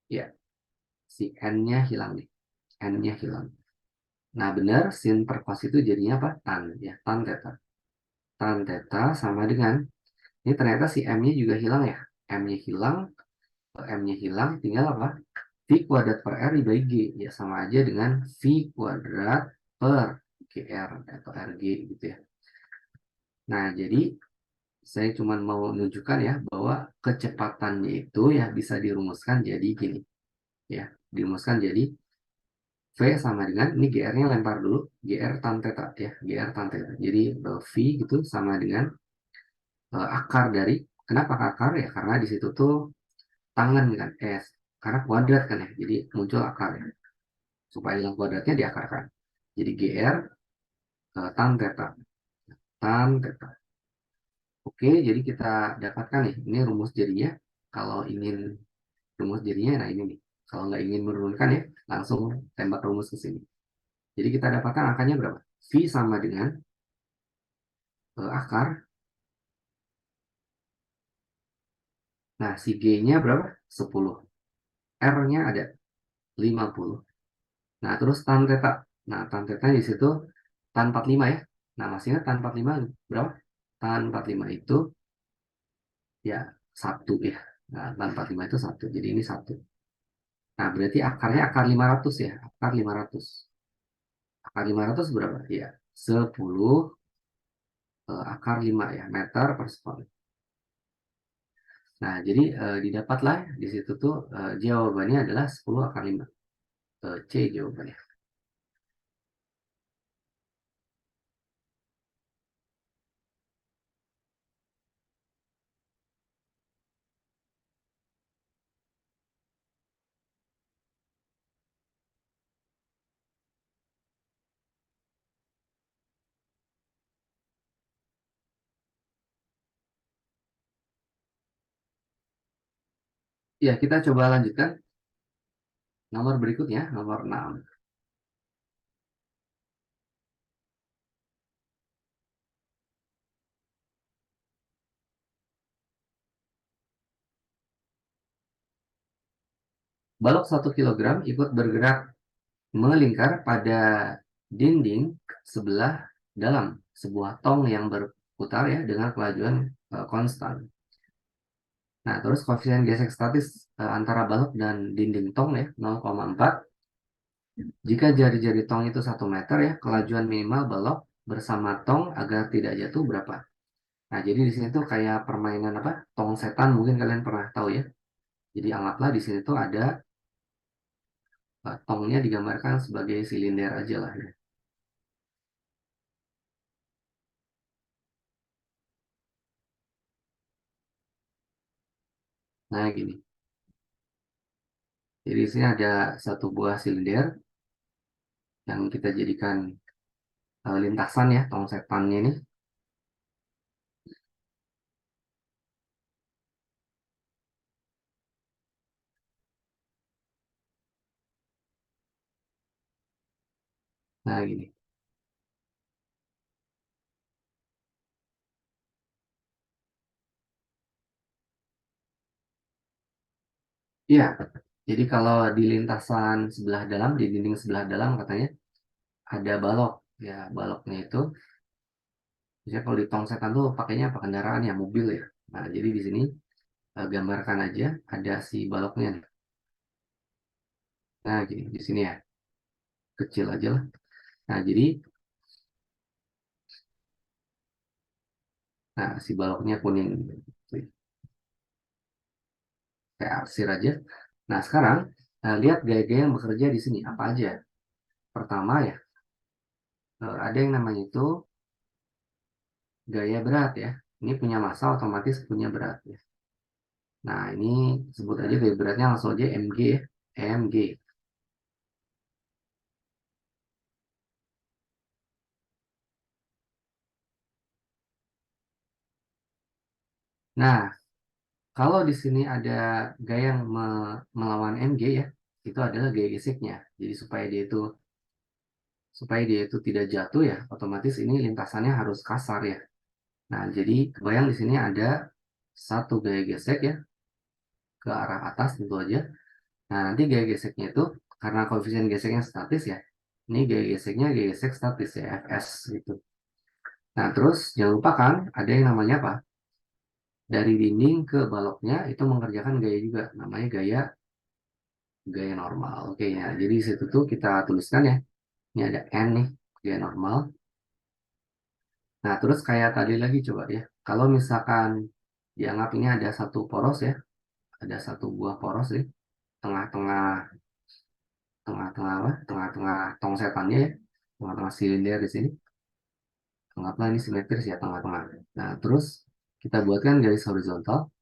Ya, si n-nya hilang nih. N-nya hilang. Nah, benar sin per cos itu jadinya apa? Tan ya, tan theta. Tan theta sama dengan ini ternyata si M-nya juga hilang ya. M-nya hilang, M-nya hilang, tinggal apa? V kuadrat per R dibagi G. Ya sama aja dengan V kuadrat per GR atau RG gitu ya. Nah, jadi saya cuma mau menunjukkan ya bahwa kecepatannya itu ya bisa dirumuskan jadi gini. Ya, dirumuskan jadi V sama dengan, ini GR-nya lempar dulu, GR tan theta ya, GR tan theta. Jadi V gitu sama dengan akar dari, kenapa akar ya? Karena di situ tuh tangan kan S karena kuadrat kan ya jadi muncul akar ya supaya hilang kuadratnya diakarkan jadi GR tan theta oke jadi kita dapatkan nih ini rumus jadinya kalau ingin rumus jadinya nah ini nih kalau nggak ingin menurunkan ya langsung tembak rumus ke sini jadi kita dapatkan angkanya berapa V sama dengan akar nah si G-nya berapa 10 R-nya ada 50 nah terus tan theta nah tan theta di situ tan 45 ya nah masihnya tan 45 berapa tan 45 itu ya satu ya. Nah, tan 45 itu satu. Jadi ini satu. Nah, berarti akarnya akar 500 ya. Akar 500. Akar 500 berapa? Ya, 10 akar 5 ya, meter per sekon. Nah, jadi didapatlah di situ tuh jawabannya adalah 10 akar 5. C jawabannya. Ya, kita coba lanjutkan. Nomor berikutnya, nomor 6. Balok 1 kilogram ikut bergerak melingkar pada dinding sebelah dalam sebuah tong yang berputar ya dengan kelajuan konstan. Nah, terus koefisien gesek statis antara balok dan dinding tong ya 0,4. Jika jari-jari tong itu 1 meter ya, kelajuan minimal balok bersama tong agar tidak jatuh berapa? Nah, jadi di sini tuh kayak permainan apa? Tong setan mungkin kalian pernah tahu ya. Jadi anggaplah di sini tuh ada tongnya digambarkan sebagai silinder aja lah ya. Nah, gini. Jadi di sini ada satu buah silinder yang kita jadikan lintasan ya, tong setannya ini. Nah, gini. Iya, jadi kalau di lintasan sebelah dalam, di dinding sebelah dalam katanya ada balok. Ya, baloknya itu, biasanya kalau di tong setan tuh pakainya apa kendaraan ya, mobil ya. Nah, jadi di sini gambarkan aja ada si baloknya nih. Nah, gini di sini ya, kecil aja lah. Nah, jadi si baloknya kuning, kayak arsir aja. Nah, sekarang lihat gaya-gaya yang bekerja di sini apa aja. Pertama ya, ada yang namanya itu gaya berat ya. Ini punya massa otomatis punya berat ya. Nah, ini sebut aja gaya beratnya langsung aja mg ya. mg. Nah, kalau di sini ada gaya yang melawan mg ya, itu adalah gaya geseknya. Jadi supaya dia itu tidak jatuh ya, otomatis ini lintasannya harus kasar ya. Nah, jadi kebayang di sini ada satu gaya gesek ya ke arah atas tentu aja. Nah, nanti gaya geseknya itu karena koefisien geseknya statis ya. Ini gaya geseknya gaya gesek statis ya, Fs gitu. Nah, terus jangan lupa kan ada yang namanya apa? Dari dinding ke baloknya itu mengerjakan gaya juga, namanya gaya gaya normal. Oke ya, jadi di situ tuh kita tuliskan ya. Ini ada n nih, gaya normal. Nah, terus kayak tadi lagi coba ya. Kalau misalkan dianggap ini ada satu poros ya, ada satu buah poros nih, tengah-tengah tengah-tengah apa? Tengah-tengah tong setannya ya, tengah-tengah silinder di sini. Anggaplah ini simetris ya tengah-tengah. Nah, terus kita buatkan garis horizontal.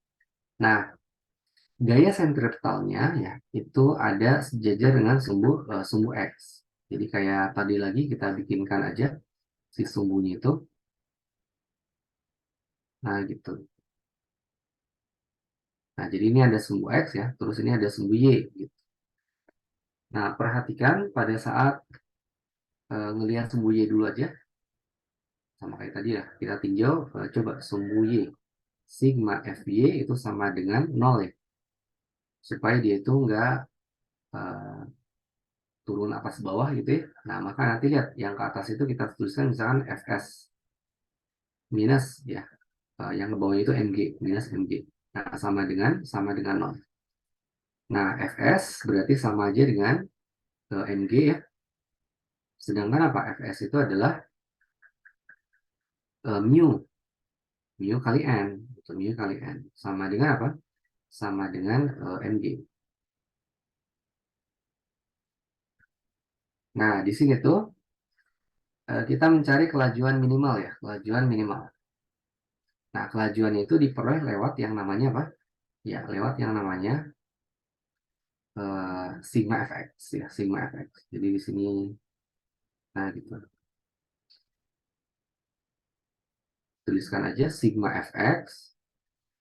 Nah, gaya sentripetalnya ya itu ada sejajar dengan sumbu X. Jadi kayak tadi lagi kita bikinkan aja si sumbunya itu. Nah, gitu. Nah, jadi ini ada sumbu X ya, terus ini ada sumbu Y gitu. Nah, perhatikan pada saat ngelihat sumbu Y dulu aja, sama kayak tadi ya, kita tinjau, coba sumbu Y. Sigma FY itu sama dengan 0 ya, supaya dia itu nggak eh, turun atas bawah gitu ya. Nah, maka nanti lihat yang ke atas itu kita tuliskan misalkan Fs minus ya, yang ke bawahnya itu Mg minus Mg. Nah, sama dengan 0. Nah, Fs berarti sama aja dengan Mg ya. Sedangkan apa? Fs itu adalah mu, mu kali n, itu mu kali n. Sama dengan apa? Sama dengan Mg. Nah, di sini tuh kita mencari kelajuan minimal ya, kelajuan minimal. Nah, kelajuannya itu diperoleh lewat yang namanya apa? Ya, lewat yang namanya sigma fx ya, sigma fx. Jadi di sini, nah gitu, tuliskan aja sigma fx.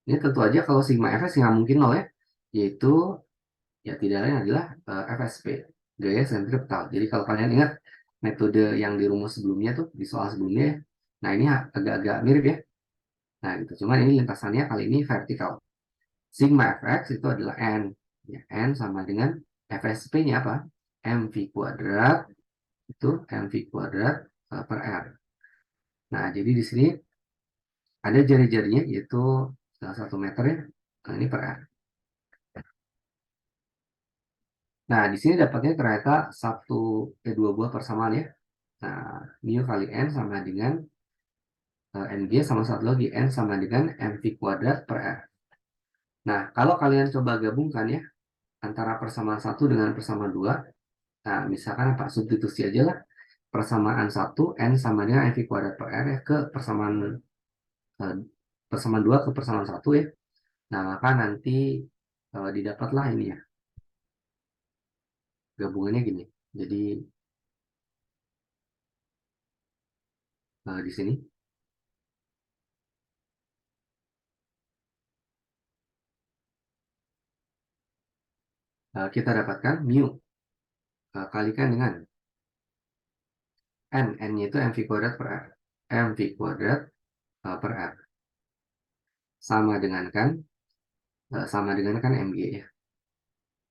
Ini tentu aja kalau sigma fx nggak mungkin nol ya, yaitu ya tidak lain adalah FSP, gaya sentripetal. Jadi kalau kalian ingat metode yang di rumus sebelumnya tuh, di soal sebelumnya, ya, nah ini agak-agak mirip ya. Nah gitu, cuman ini lintasannya kali ini vertikal. Sigma fx itu adalah n. Ya, n sama dengan FSP-nya apa? mv kuadrat itu mv kuadrat per r. Nah, jadi di sini ada jari-jarinya yaitu 1 meter ya. Nah, ini per r. Nah, di sini dapatnya ternyata dua buah persamaan ya. Nah, mu kali n sama dengan mg sama satu lagi n sama dengan mv kuadrat per r. Nah, kalau kalian coba gabungkan ya antara persamaan satu dengan persamaan dua, nah misalkan apa substitusi aja lah persamaan satu n sama dengan mv kuadrat per r ya ke eh, persamaan 2 ke persamaan satu ya. Nah, maka nanti didapatlah ini ya gabungannya gini. Jadi di sini kita dapatkan mu kalikan dengan n-nya itu mv kuadrat per r. mv kuadrat per r sama dengan kan mg ya.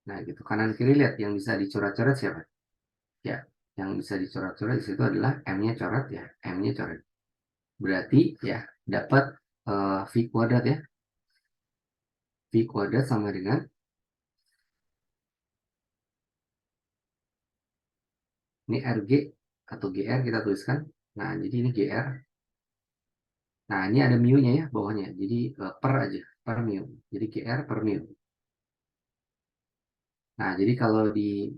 Nah, gitu. Kanan kiri lihat yang bisa dicoret-coret siapa? Ya, yang bisa dicoret-coret di situ adalah m-nya coret ya, m-nya coret. Berarti ya dapat v kuadrat ya. V kuadrat sama dengan, ini RG atau GR kita tuliskan. Nah, jadi ini GR. Nah, ini ada mu-nya ya bawahnya. Jadi per aja, per mu. Jadi GR per mu. Nah, jadi kalau di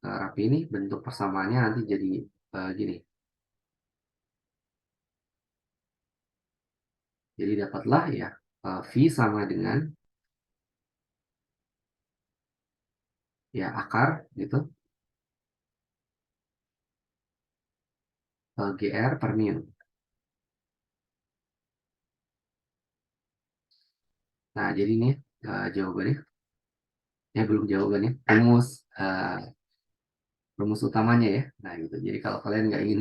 rapi ini bentuk persamaannya nanti jadi gini. Jadi dapatlah ya V sama dengan ya akar gitu GR per mu. Nah, jadi ini jawabannya. Ya belum jawabannya. Rumus utamanya ya. Nah, gitu. Jadi kalau kalian nggak ingin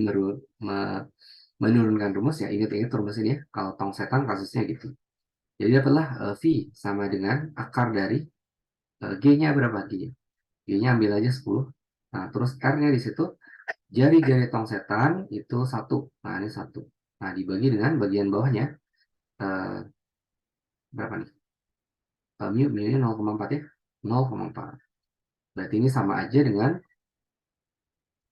menurunkan rumus ya ingat-ingat rumus ini ya. Kalau tong setan kasusnya gitu. Jadi dapatlah V sama dengan akar dari G-nya berapa G-nya? G-nya ambil aja 10. Nah, terus R-nya di situ jari-jari tong setan itu 1. Nah, ini 1. Nah, dibagi dengan bagian bawahnya eh, berapa nih? Mu-nya 0,4 ya. 0,4. Berarti ini sama aja dengan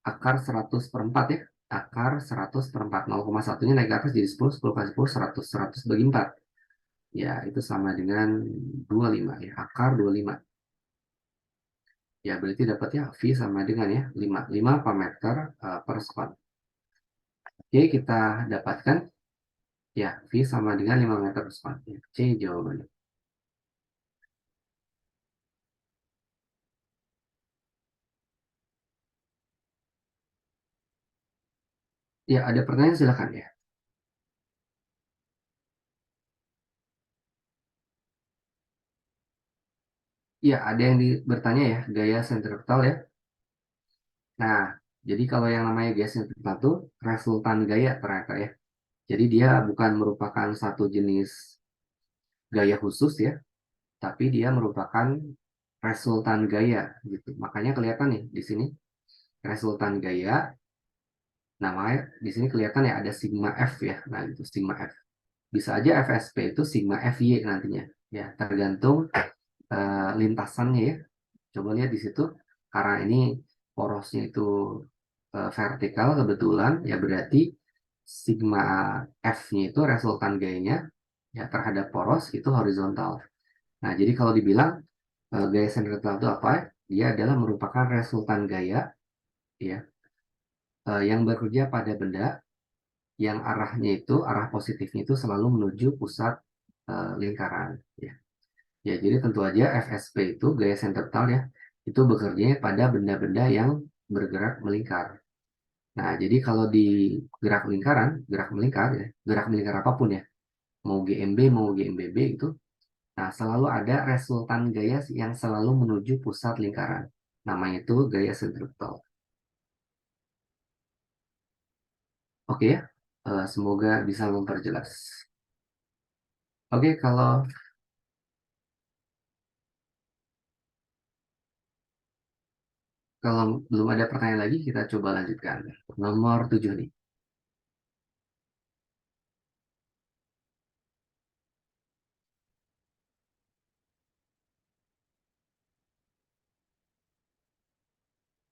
akar 100 per 4 ya. Akar 100 per 4. 0,1 nya naik ke atas jadi 10. 10 kali 10, 100. 100 bagi 4. Ya, itu sama dengan 25 ya. Akar 25. Ya, berarti dapatnya V sama dengan ya 5 per meter per sekon. Oke, kita dapatkan ya V sama dengan 5 meter per sekon. Ya, C jawabannya. Ya, ada pertanyaan silakan ya. Ya, ada yang bertanya ya, gaya sentripetal ya. Nah, jadi kalau yang namanya gaya sentripetal itu resultan gaya ternyata ya. Jadi dia bukan merupakan satu jenis gaya khusus ya, tapi dia merupakan resultan gaya gitu. Makanya kelihatan nih di sini resultan gaya. Namanya di sini kelihatan ya ada sigma F ya. Nah, itu sigma F. Bisa aja FSP itu sigma FY nantinya. Ya, tergantung lintasannya ya. Coba lihat di situ. Karena ini porosnya itu vertikal kebetulan, ya berarti sigma F-nya itu resultan gayanya ya terhadap poros itu horizontal. Nah, jadi kalau dibilang gaya sentripetal itu apa? Dia adalah merupakan resultan gaya ya yang bekerja pada benda yang arahnya itu arah positifnya itu selalu menuju pusat lingkaran ya. Ya, jadi tentu aja FSP itu gaya sentripetal ya itu bekerja pada benda-benda yang bergerak melingkar. Nah, jadi kalau di gerak lingkaran, gerak melingkar ya, gerak melingkar apapun ya, mau GMB mau GMBB itu, nah selalu ada resultan gaya yang selalu menuju pusat lingkaran. Namanya itu gaya sentripetal. Oke ya, semoga bisa memperjelas. Oke, kalau belum ada pertanyaan lagi, kita coba lanjutkan. Nomor 7 nih.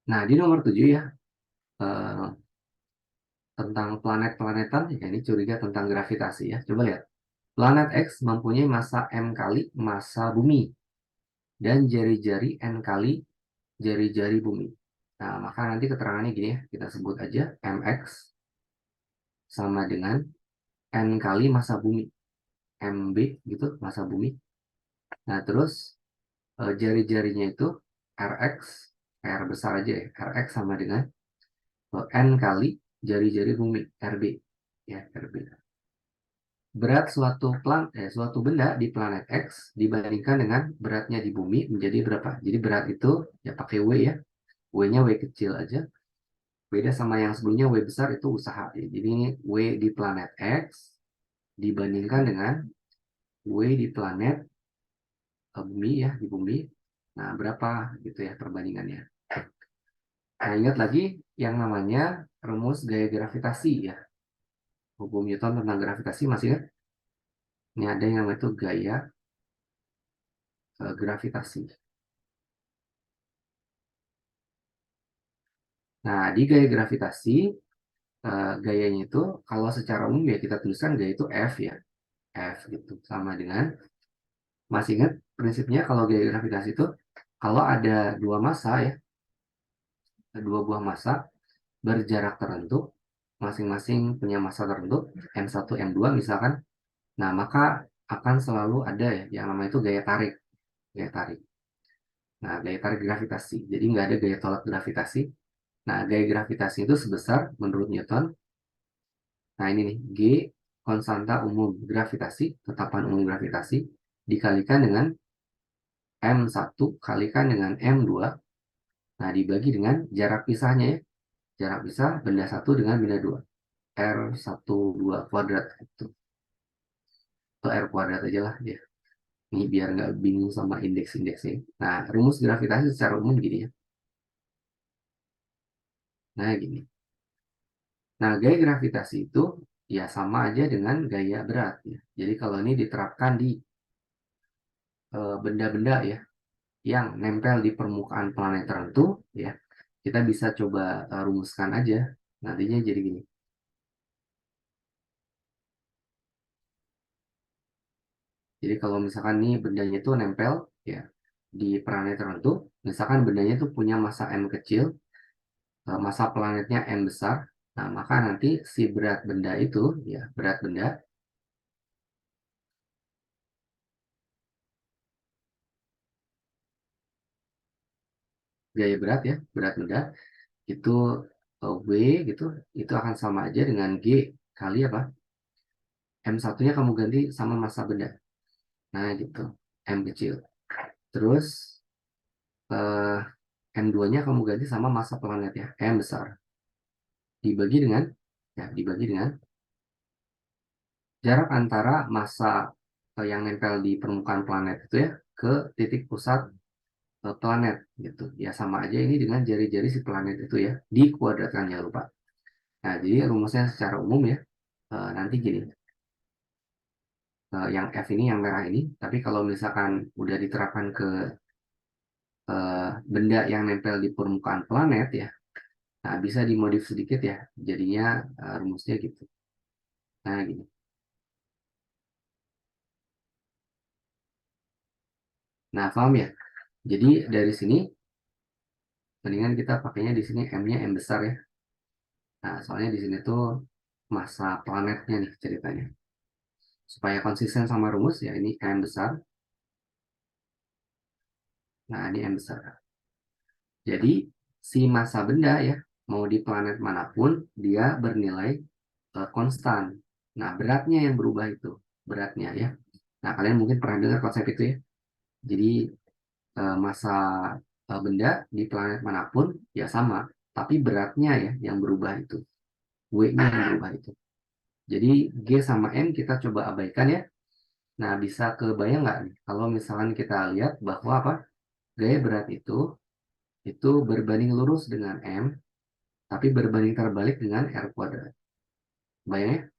Nah, di nomor 7 ya, eh, tentang planet-planetan, ya ini curiga tentang gravitasi ya. Coba lihat. Planet X mempunyai massa M kali massa bumi dan jari-jari N kali jari-jari bumi. Nah, maka nanti keterangannya gini ya, kita sebut aja MX sama dengan N kali massa bumi. MB gitu, massa bumi. Nah, terus jari-jarinya itu RX, R besar aja ya, RX sama dengan N kali jari-jari bumi, RB. Ya, RB. Berat suatu benda di planet X dibandingkan dengan beratnya di bumi menjadi berapa? Jadi berat itu ya pakai W ya. W-nya W kecil aja. Beda sama yang sebelumnya W besar itu usaha. Ya. Jadi ini W di planet X dibandingkan dengan W di planet bumi ya, di bumi. Nah, berapa gitu ya perbandingannya. Nah, ingat lagi yang namanya rumus gaya gravitasi ya. Hukum Newton tentang gravitasi masih ya. Ini ada yang namanya itu gaya gravitasi. Nah, di gaya gravitasi, gayanya itu kalau secara umum ya kita tuliskan gaya itu F ya. F gitu. Sama dengan, masih ingat prinsipnya kalau gaya gravitasi itu, kalau ada dua massa ya, dua buah massa berjarak tertentu, masing-masing punya massa tertentu, M1, M2 misalkan, nah maka akan selalu ada ya, yang namanya itu gaya tarik. Gaya tarik. Nah, gaya tarik gravitasi. Jadi nggak ada gaya tolak gravitasi. Nah, gaya gravitasi itu sebesar, menurut Newton, nah ini nih, G konstanta umum gravitasi, tetapan umum gravitasi, dikalikan dengan M1 kalikan dengan M2, nah dibagi dengan jarak pisahnya ya, jarak pisah benda satu dengan benda dua, R12 kuadrat itu. Atau R kuadrat aja lah ya. Ini biar nggak bingung sama indeks-indeksnya. Nah, rumus gravitasi secara umum gini ya. Nah, gini. Nah, gaya gravitasi itu ya sama aja dengan gaya berat ya. Jadi kalau ini diterapkan di benda-benda ya yang nempel di permukaan planet tertentu ya, kita bisa coba rumuskan aja. Nantinya jadi gini. Jadi kalau misalkan nih bendanya itu nempel ya di planet tertentu, misalkan bendanya itu punya massa m kecil, massa planetnya m besar, nah maka nanti si berat benda itu ya, berat benda, gaya berat ya, berat benda itu V gitu, itu akan sama aja dengan G kali apa? M satunya kamu ganti sama massa benda. Nah gitu, M kecil. Terus eh, M2-nya kamu ganti sama massa planet ya, M besar. Dibagi dengan, ya dibagi dengan jarak antara massa yang nempel di permukaan planet itu ya ke titik pusat planet gitu. Ya sama aja ini dengan jari-jari si planet itu ya, dikuadratkan jangan lupa. Nah, jadi rumusnya secara umum ya, nanti gini, yang F ini yang merah ini, tapi kalau misalkan udah diterapkan ke benda yang nempel di permukaan planet ya, nah bisa dimodif sedikit ya, jadinya rumusnya gitu. Nah, gini. Nah, paham ya? Jadi dari sini mendingan kita pakainya di sini M-nya M besar ya. Nah, soalnya di sini tuh massa planetnya nih ceritanya. Supaya konsisten sama rumus ya ini M besar. Nah, ini M besar. Jadi si massa benda ya, mau di planet manapun dia bernilai konstan. Nah, beratnya yang berubah itu, beratnya ya. Nah, kalian mungkin pernah dengar konsep itu ya. Jadi massa benda di planet manapun ya sama, tapi beratnya ya yang berubah itu. W-nya yang berubah itu. Jadi G sama M kita coba abaikan ya. Nah, bisa kebayang nggak nih kalau misalkan kita lihat bahwa apa? Gaya berat itu berbanding lurus dengan M, tapi berbanding terbalik dengan R kuadrat. Bayangnya?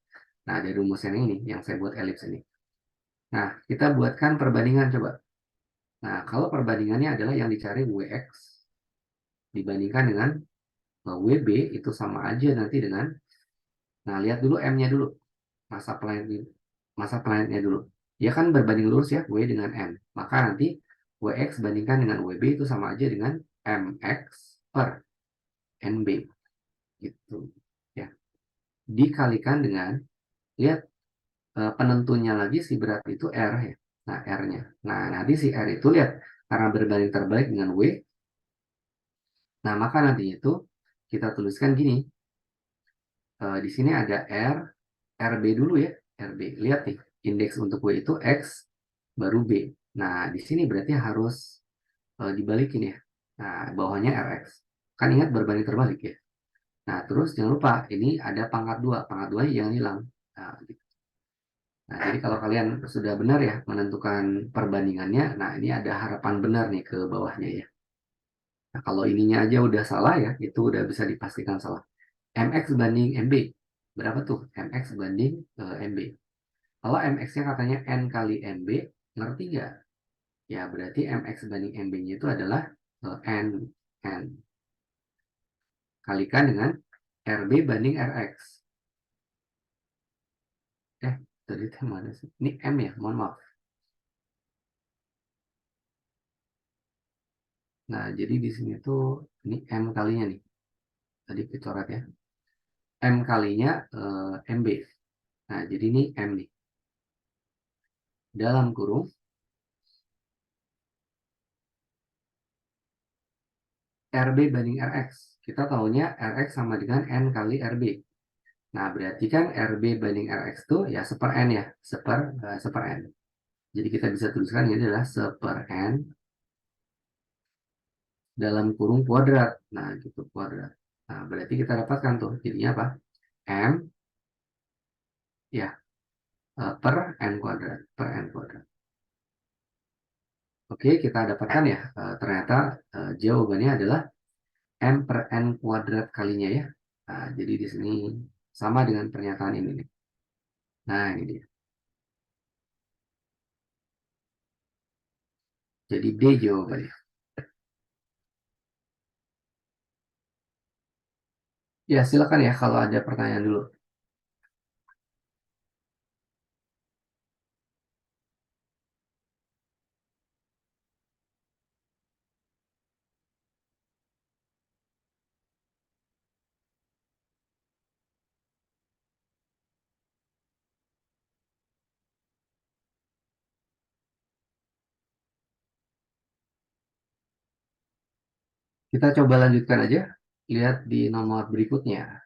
Nah, dari rumus ini yang saya buat elips ini. Nah, kita buatkan perbandingan coba. Nah, kalau perbandingannya adalah yang dicari Wx dibandingkan dengan Wb itu sama aja nanti dengan, nah lihat dulu M-nya dulu, masa planet masa planetnya dulu. Dia kan berbanding lurus ya, W dengan M. Maka nanti Wx bandingkan dengan Wb itu sama aja dengan Mx per Nb gitu ya. Dikalikan dengan, lihat penentunya lagi si berat itu R ya. Nah, R-nya. Nah, nanti si R itu lihat karena berbanding terbalik dengan W. Nah, maka nanti itu kita tuliskan gini. Di sini ada R, RB dulu ya. RB. Lihat nih, indeks untuk W itu X baru B. Nah, di sini berarti harus dibalikin ya. Nah, bawahnya RX. Kan ingat berbanding terbalik ya. Nah, terus jangan lupa ini ada pangkat 2. Pangkat 2 yang hilang. Nah, gitu. Nah, jadi kalau kalian sudah benar ya menentukan perbandingannya, nah ini ada harapan benar nih ke bawahnya ya. Nah, kalau ininya aja udah salah ya, itu udah bisa dipastikan salah. MX banding MB. Berapa tuh? MX banding MB. Kalau MX-nya katanya N kali MB, ngerti nggak? Ya, berarti mx banding mb-nya itu adalah n. Kalikan dengan rb banding rx. Tadi itu mana sih? Ini m ya, mohon maaf. Nah, jadi di sini tuh ini m kalinya nih. Tadi dicoret ya. M kalinya mb. Nah, jadi ini m nih. Dalam kurung RB banding RX. Kita tahunya RX sama dengan N kali RB. Nah, berarti kan RB banding RX itu ya seper N ya. Seper N. Jadi kita bisa tuliskan ini adalah seper N dalam kurung kuadrat. Nah, gitu kuadrat. Nah, berarti kita dapatkan tuh. Jadinya apa? M ya per N kuadrat. Per N kuadrat. Oke, kita dapatkan ya. Ternyata jawabannya adalah M per N kuadrat kalinya ya. Nah, jadi di sini sama dengan pernyataan ini nih. Nah, ini dia. Jadi D jawabannya. Ya, silakan ya kalau ada pertanyaan dulu. Kita coba lanjutkan aja. Lihat di nomor berikutnya.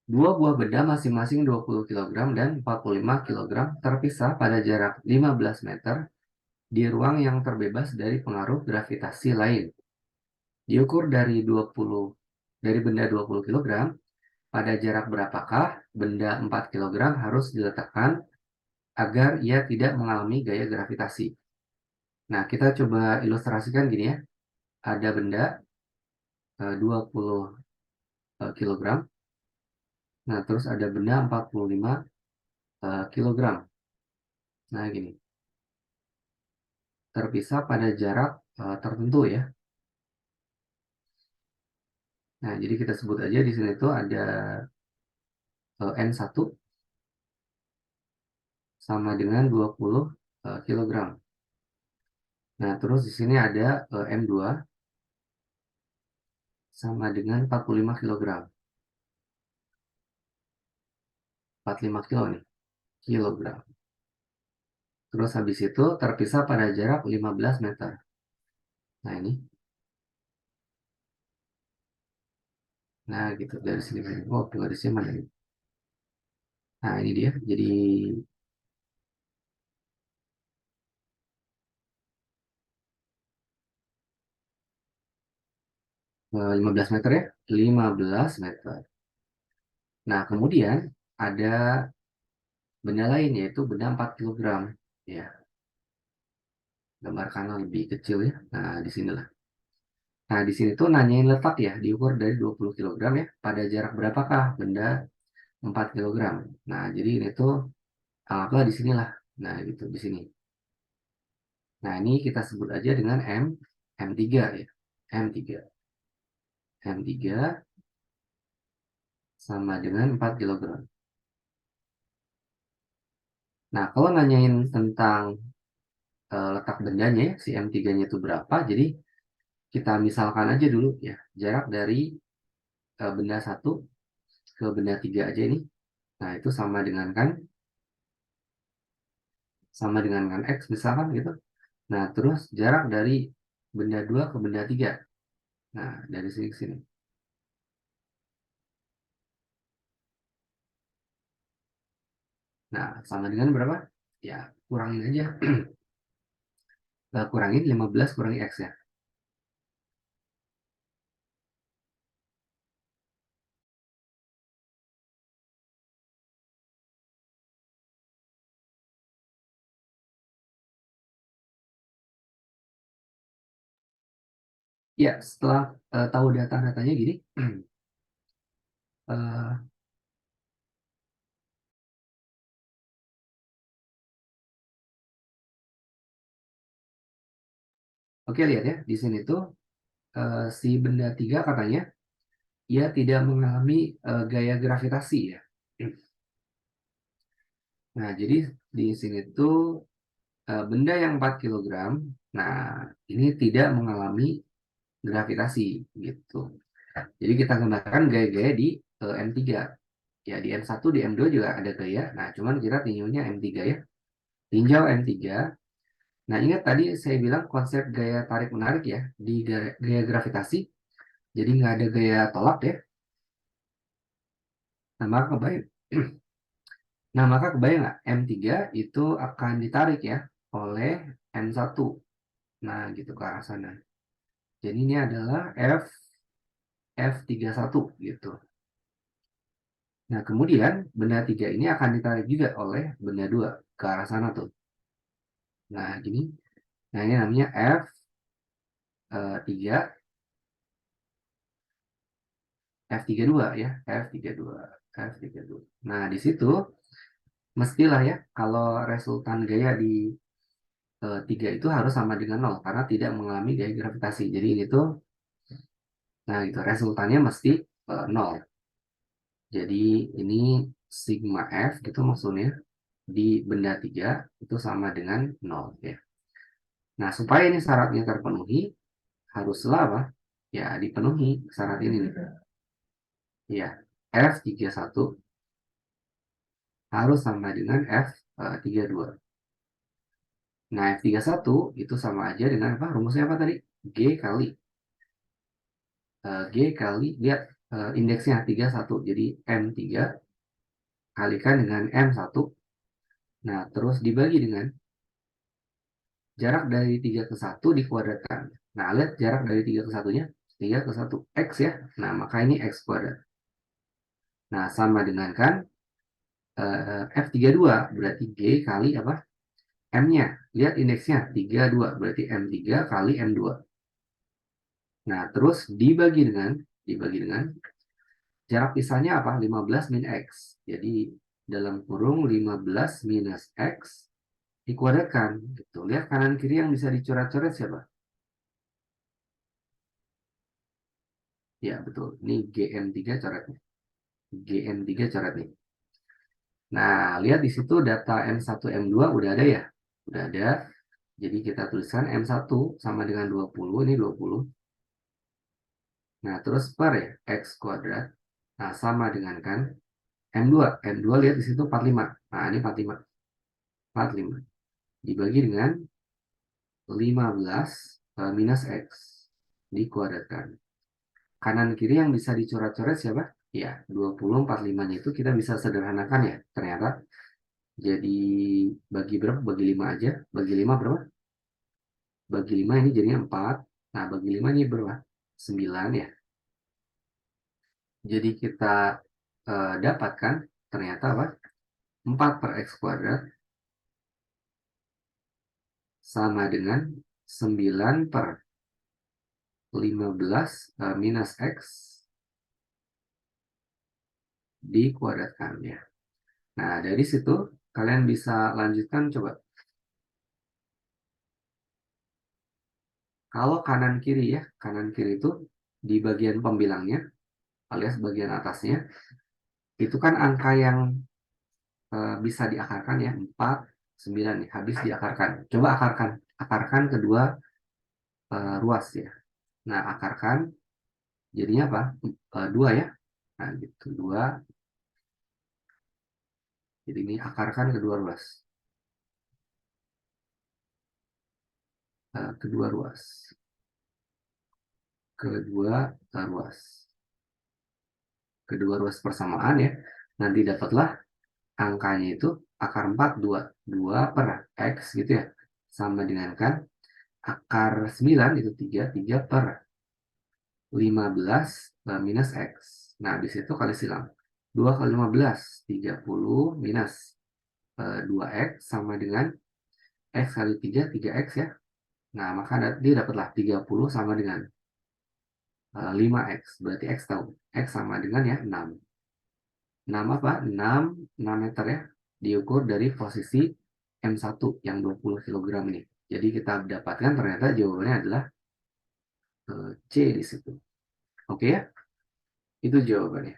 Dua buah benda masing-masing 20 kg dan 45 kg terpisah pada jarak 15 meter di ruang yang terbebas dari pengaruh gravitasi lain. Diukur dari benda 20 kg, pada jarak berapakah benda 4 kg harus diletakkan agar ia tidak mengalami gaya gravitasi. Nah, kita coba ilustrasikan gini ya. Ada benda 20 kilogram. Nah, terus ada benda 45 kilogram. Nah, gini. Terpisah pada jarak tertentu ya. Nah, jadi kita sebut aja di sini tuh ada N1 sama dengan 20 kilogram. Nah, terus di sini ada M2 sama dengan 45 kilogram. 45 kilo nih, kilogram. Terus habis itu terpisah pada jarak 15 meter. Nah, ini. Nah, gitu. Dari sini. Oh, garisnya mana nih? Nah, ini dia. Jadi 15 meter ya. 15 meter. Nah, kemudian ada benda lain yaitu benda 4 kilogram. Ya, gambar kanan lebih kecil ya. Nah, di sinilah. Nah, di sini tuh nanyain letak ya, diukur dari 20 kilogram ya. Pada jarak berapakah benda 4 kilogram. Nah, jadi ini tuh anggaplah di sinilah. Nah, gitu di sini. Nah, ini kita sebut aja dengan M3 ya. M3. M3 sama dengan 4 kilogram. Nah, kalau nanyain tentang letak bendanya ya, si M3-nya itu berapa, jadi kita misalkan aja dulu ya, jarak dari benda satu ke benda 3 aja ini. Nah, itu sama dengan kan X misalkan gitu. Nah, terus jarak dari benda 2 ke benda 3. Nah, dari sini ke sini. Nah, sama dengan berapa? Ya, kurangin aja. Kurangin 15 kurangi X ya. Ya, setelah tahu data-datanya gini, eh, oke, lihat ya, di sini tuh si benda 3 katanya ia tidak mengalami gaya gravitasi ya. Nah, jadi di sini tuh benda yang 4 kilogram, nah ini tidak mengalami gravitasi gitu. Jadi kita gunakan gaya-gaya di M3. Ya, di M1, di M2 juga ada gaya. Nah, cuman kita tinjaunya M3 ya. Tinjau M3. Nah, ingat tadi saya bilang konsep gaya tarik-menarik ya. Di gaya gravitasi, jadi nggak ada gaya tolak ya. Nah, maka kebayang, nah, maka kebayang nggak? M3 itu akan ditarik ya oleh M1. Nah, gitu ke arah sana. Jadi ini adalah F31 gitu. Nah, kemudian benda 3 ini akan ditarik juga oleh benda 2 ke arah sana tuh. Nah, gini. Nah, ini namanya F3, F32 ya, F32, F32. Nah, di situ mestilah ya, kalau resultan gaya di 3 itu harus sama dengan 0, karena tidak mengalami gaya gravitasi. Jadi ini tuh, nah itu resultannya mesti 0. Jadi ini sigma F gitu maksudnya, di benda 3 itu sama dengan 0 ya. Nah, supaya ini syaratnya terpenuhi, haruslah apa? Ya, dipenuhi syarat ini nih. Ya, F31 harus sama dengan F32. Nah, F31 itu sama aja dengan apa? Rumusnya apa tadi? G kali. G kali, lihat indeksnya 31. Jadi M3 kalikan dengan M1. Nah, terus dibagi dengan jarak dari 3 ke 1 dikuadratkan. Nah, lihat jarak dari 3 ke 1-nya. 3 ke 1, X ya. Nah, maka ini X kuadrat. Nah, sama dengan kan F32 berarti G kali apa? M-nya. Lihat indeksnya 32 berarti M3 kali M2. Nah, terus dibagi dengan jarak pisahnya apa? 15 min X. Jadi dalam kurung 15 minus X dikuadratkan. Gitu. Lihat kanan kiri yang bisa dicoret-coret siapa? Ya, betul. Ini GM3 coretnya. GM3 coret nih. Nah, lihat di situ data M1, M2 udah ada ya? Udah ada. Jadi kita tuliskan M1 sama dengan 20, ini 20. Nah, terus per ya, X kuadrat. Nah, sama dengan kan M2. M2 lihat di situ 45. Nah, ini 45. 45. Dibagi dengan 15 minus X. Dikuadratkan. Kanan kiri yang bisa dicoret-coret siapa? Ya, 20, 45-nya itu kita bisa sederhanakan ya. Ternyata jadi bagi berapa? Bagi 5 aja. Bagi 5 berapa? Bagi 5 ini jadinya 4. Nah, bagi 5 ini berapa? 9 ya. Jadi kita dapatkan ternyata apa? 4 per X kuadrat sama dengan 9 per 15 minus X dikuadratkan ya. Nah, dari situ kalian bisa lanjutkan coba. Kalau kanan kiri ya, kanan kiri itu di bagian pembilangnya alias bagian atasnya, itu kan angka yang bisa diakarkan ya, 4, 9 nih, habis diakarkan. Coba akarkan kedua ruas ya. Nah, akarkan jadinya apa? 2 ya. Nah, gitu, 2. Jadi ini akarkan kedua ruas. Kedua ruas. Kedua ruas. Kedua ruas persamaan ya. Nanti dapatlah angkanya itu akar 4, 2. 2 per X gitu ya. Sama dengan kan akar 9 itu 3. 3 per 15 minus X. Nah, di situ kali silang. 2 kali 15, 30 minus 2X sama dengan X kali 3, 3X ya. Nah, maka dia dapatlah 30 sama dengan 5X. Berarti X tahu. X sama dengan ya 6. 6 apa? 6 meter ya. Diukur dari posisi M1 yang 20 kg ini. Jadi kita dapatkan ternyata jawabannya adalah C di situ. Oke ya? Itu jawabannya.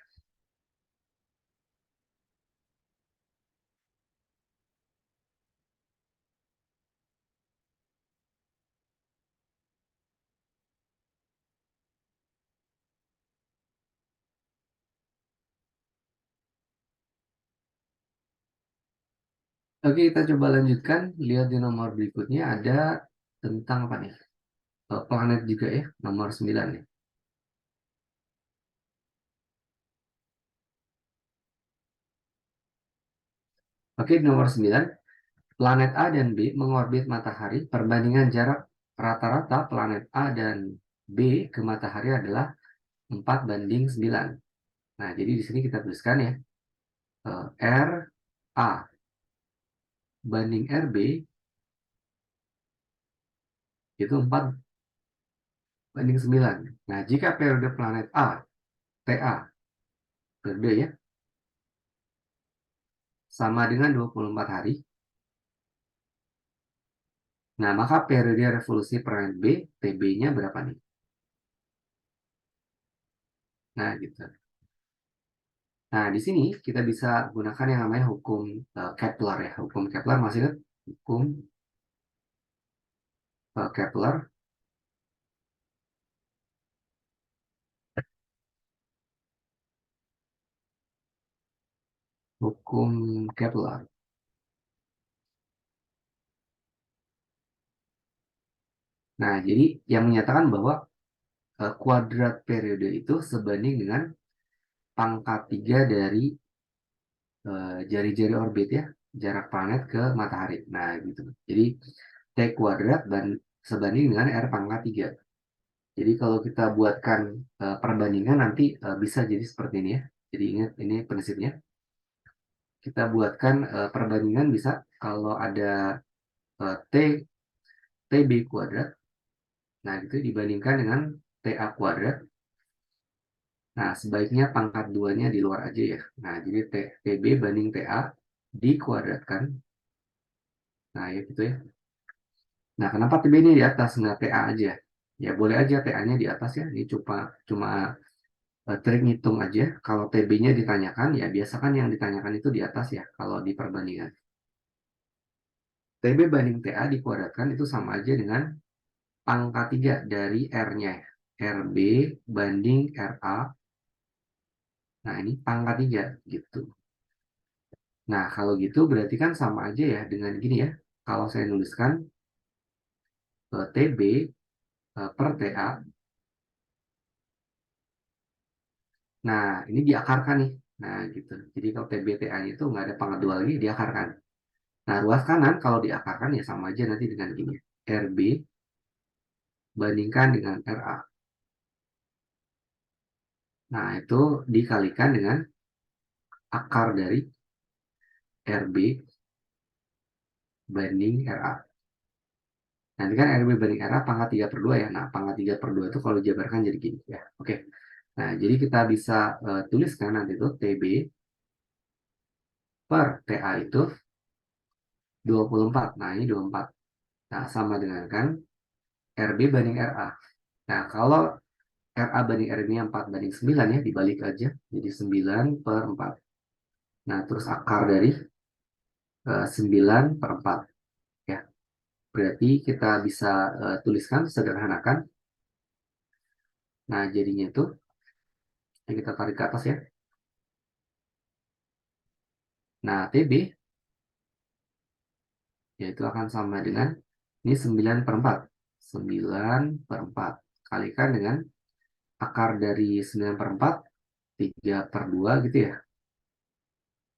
Oke, kita coba lanjutkan. Lihat di nomor berikutnya ada tentang apa nih? Planet juga ya, nomor 9 nih. Oke, di nomor 9. Planet A dan B mengorbit matahari. Perbandingan jarak rata-rata planet A dan B ke matahari adalah 4:9. Nah, jadi di sini kita tuliskan ya, R A banding RB itu 4:9. Nah, jika periode planet A, TA, periode ya, sama dengan 24 hari, nah maka periode revolusi planet B, TB-nya berapa nih? Nah, gitu. Nah, di sini kita bisa gunakan yang namanya hukum Kepler ya. Hukum Kepler masih ingat? Hukum Kepler, hukum Kepler. Nah, jadi yang menyatakan bahwa kuadrat periode itu sebanding dengan pangkat 3 dari jari-jari orbit ya, jarak planet ke matahari. Nah, gitu. Jadi T kuadrat dan sebanding dengan R pangkat 3. Jadi kalau kita buatkan perbandingan nanti bisa jadi seperti ini ya. Jadi ingat ini prinsipnya. Kita buatkan perbandingan bisa kalau ada T TB kuadrat. Nah, itu dibandingkan dengan TA kuadrat. Nah, sebaiknya pangkat 2-nya di luar aja ya. Nah, jadi TB banding TA dikuadratkan. Nah, ya gitu ya. Nah, kenapa TB ini di atas, nggak TA aja? Ya, boleh aja TA-nya di atas ya. Ini cuma cuma trik ngitung aja. Kalau TB-nya ditanyakan, ya biasakan yang ditanyakan itu di atas ya, kalau di perbandingan. TB banding TA dikuadratkan itu sama aja dengan pangkat 3 dari R-nya. RB banding RA. Nah, ini pangkat 3 gitu. Nah, kalau gitu berarti kan sama aja ya dengan gini ya. Kalau saya nuliskan TB per TA. Nah, ini diakarkan nih. Nah, gitu. Jadi kalau TB TA-nya itu nggak ada pangkat 2 lagi, diakarkan. Nah, ruas kanan kalau diakarkan ya sama aja nanti dengan gini. RB bandingkan dengan RA. Nah, itu dikalikan dengan akar dari RB banding RA. Nanti kan RB banding RA pangkat 3 per 2 ya. Nah, pangkat 3 per 2 itu kalau dijabarkan jadi gini ya. Oke. Nah, jadi kita bisa tuliskan nanti itu TB per TA itu 24. Nah, ini 24. Nah, sama dengan kan RB banding RA. Nah, kalau RA banding RB nya 4:9 ya, dibalik aja. Jadi 9 per 4. Nah, terus akar dari 9 per 4. Ya, berarti kita bisa tuliskan, sederhanakan. Nah, jadinya itu, yang kita tarik ke atas ya. Nah, TB, yaitu akan sama dengan, ini 9 per 4. 9 per 4. Kalikan dengan akar dari 9 per 4, 3 per 2 gitu ya.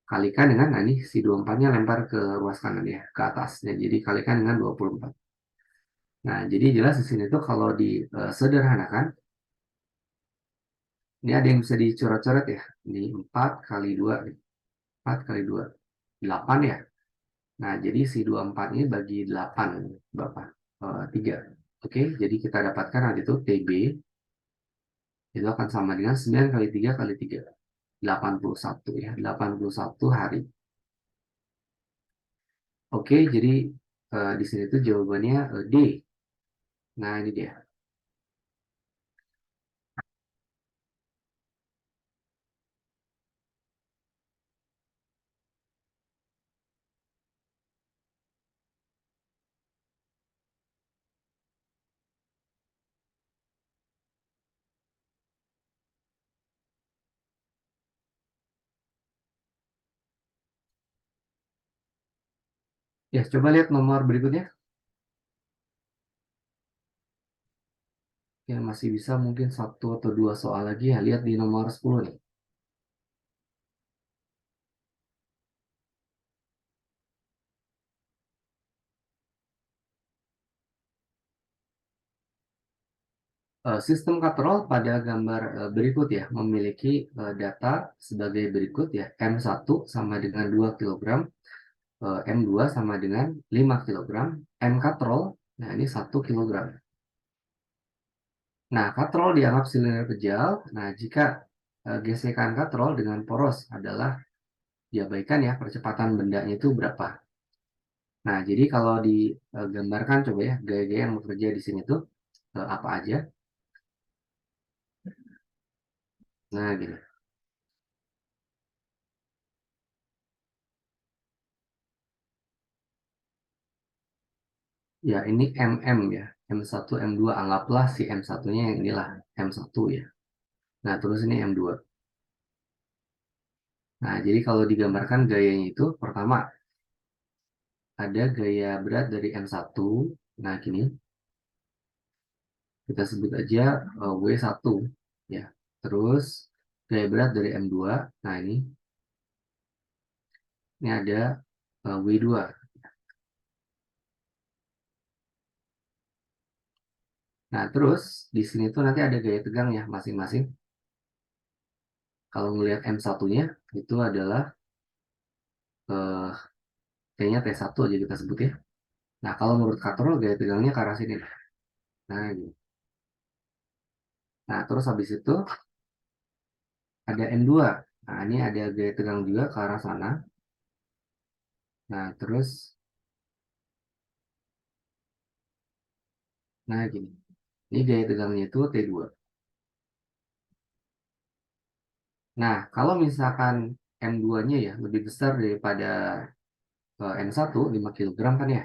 Kalikan dengan, nah ini si 24-nya lempar ke ruas kanan ya, ke atas. Ya, jadi kalikan dengan 24. Nah, jadi jelas di sini tuh kalau disederhanakan, ini ada yang bisa dicoret-coret ya. Ini 4 kali 2, 4 kali 2, 8 ya. Nah, jadi si 24 ini bagi 8, berapa? 3. Oke, jadi kita dapatkan nanti itu TB, itu akan sama dengan 9 kali 3 kali 3. 81 ya, 81 hari. Oke, jadi di sini tuh jawabannya D. Nah, ini dia. Ya, coba lihat nomor berikutnya. Ya, masih bisa mungkin satu atau dua soal lagi ya. Lihat di nomor 10 nih. Sistem katrol pada gambar berikut ya memiliki data sebagai berikut ya. M1 sama dengan 2 kilogram, M2 sama dengan 5 kilogram, M katrol, nah ini 1 kilogram. Nah, katrol dianggap silinder kejal. Nah, jika gesekan katrol dengan poros adalah diabaikan ya, percepatan bendanya itu berapa. Nah, jadi kalau digambarkan coba ya, gaya-gaya yang bekerja di sini tuh apa aja. Nah, gini. Ya, ini MM ya. M1, M2, anggaplah si M1-nya yang inilah, M1 ya. Nah, terus ini M2. Nah, jadi kalau digambarkan gayanya itu, pertama, ada gaya berat dari M1. Nah, gini, kita sebut aja W1 ya. Terus gaya berat dari M2. Nah, ini ada W2. Nah, terus di sini tuh nanti ada gaya tegang ya masing-masing. Kalau melihat M1-nya itu adalah eh, kayaknya T1 aja kita sebut ya. Nah, kalau menurut Katrol gaya tegangnya ke arah sini. Nah, gitu. Nah, terus habis itu ada M2. Nah, ini ada gaya tegang juga ke arah sana. Nah, terus, nah gini. Ini gaya tegangnya itu T2. Nah, kalau misalkan M2-nya ya lebih besar daripada M1, 5 kilogram kan ya.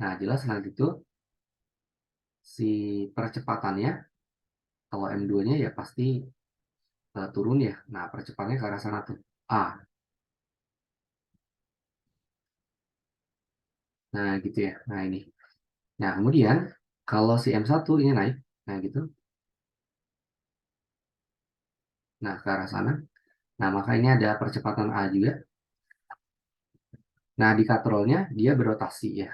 Nah, jelas nanti itu si percepatannya, kalau M2-nya ya pasti turun ya. Nah, percepatannya ke arah sana tuh. A. Nah, gitu ya. Nah, ini. Nah, kemudian kalau si M1 ini naik, nah gitu. Nah, ke arah sana. Nah, maka ini ada percepatan A juga. Nah, di katrolnya dia berotasi ya.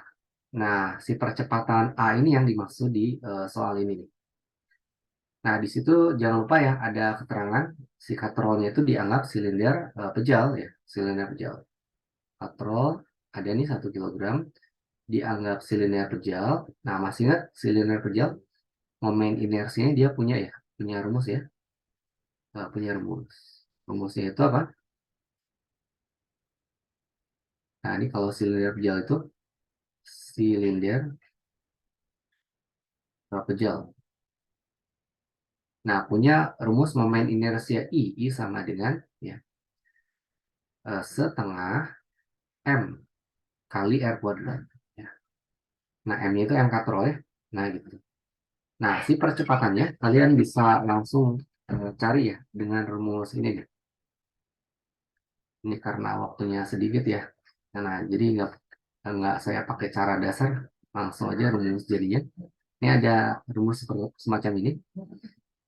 Nah, si percepatan A ini yang dimaksud di soal ini nih. Nah, di situ jangan lupa ya, ada keterangan si katrolnya itu dianggap silinder pejal ya, silinder pejal. Katrol ada nih 1 kilogram, dianggap silinder pejal. Nah, masih ingat silinder pejal, momen inersinya dia punya ya, punya rumus ya. Punya rumus. Rumusnya itu apa? Nah, ini kalau silinder pejal itu silinder pejal. Nah, punya rumus momen inersia I sama dengan ya, setengah M kali R kuadrat. Ya. Nah, M-nya itu M katrol ya. Nah, gitu. Nah, si percepatannya kalian bisa langsung cari ya dengan rumus ini nih. Ini karena waktunya sedikit ya. Nah, jadi nggak saya pakai cara dasar, langsung aja rumus jadinya. Ini ada rumus semacam ini.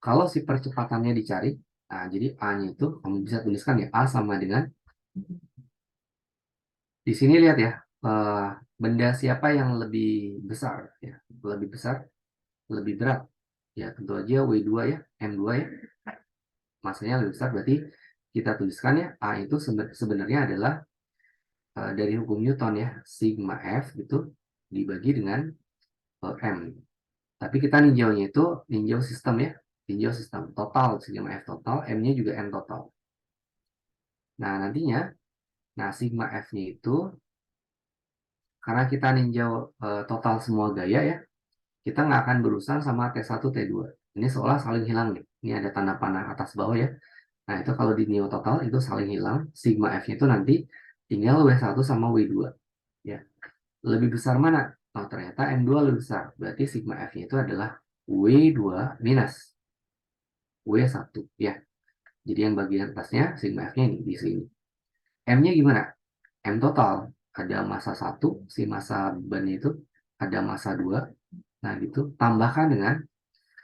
Kalau si percepatannya dicari, nah jadi A-nya itu kamu bisa tuliskan ya A sama dengan di sini lihat ya eh, benda siapa yang lebih besar ya, lebih besar, lebih berat. Ya tentu aja W2 ya, M2 ya, masanya lebih besar berarti kita tuliskan ya A itu sebenarnya adalah dari hukum Newton ya, sigma F gitu dibagi dengan M. Tapi kita ninjaunya itu ninjau sistem ya, ninjau sistem total sigma F total, M-nya juga M total. Nah, nantinya, sigma F-nya itu, karena kita ninjau total semua gaya ya, kita nggak akan berurusan sama T1, T2. Ini seolah saling hilang nih. Ini ada tanda panah atas bawah ya. Nah, itu kalau di neo total itu saling hilang. Sigma F-nya itu nanti tinggal W1 sama W2. Ya. Lebih besar mana? Oh, ternyata M2 lebih besar. Berarti sigma F-nya itu adalah W2 minus W1. Ya. Jadi yang bagian atasnya sigma F-nya ini di sini. M-nya gimana? M total. Ada massa 1, si massa ban itu ada massa 2. Nah, gitu. Tambahkan dengan,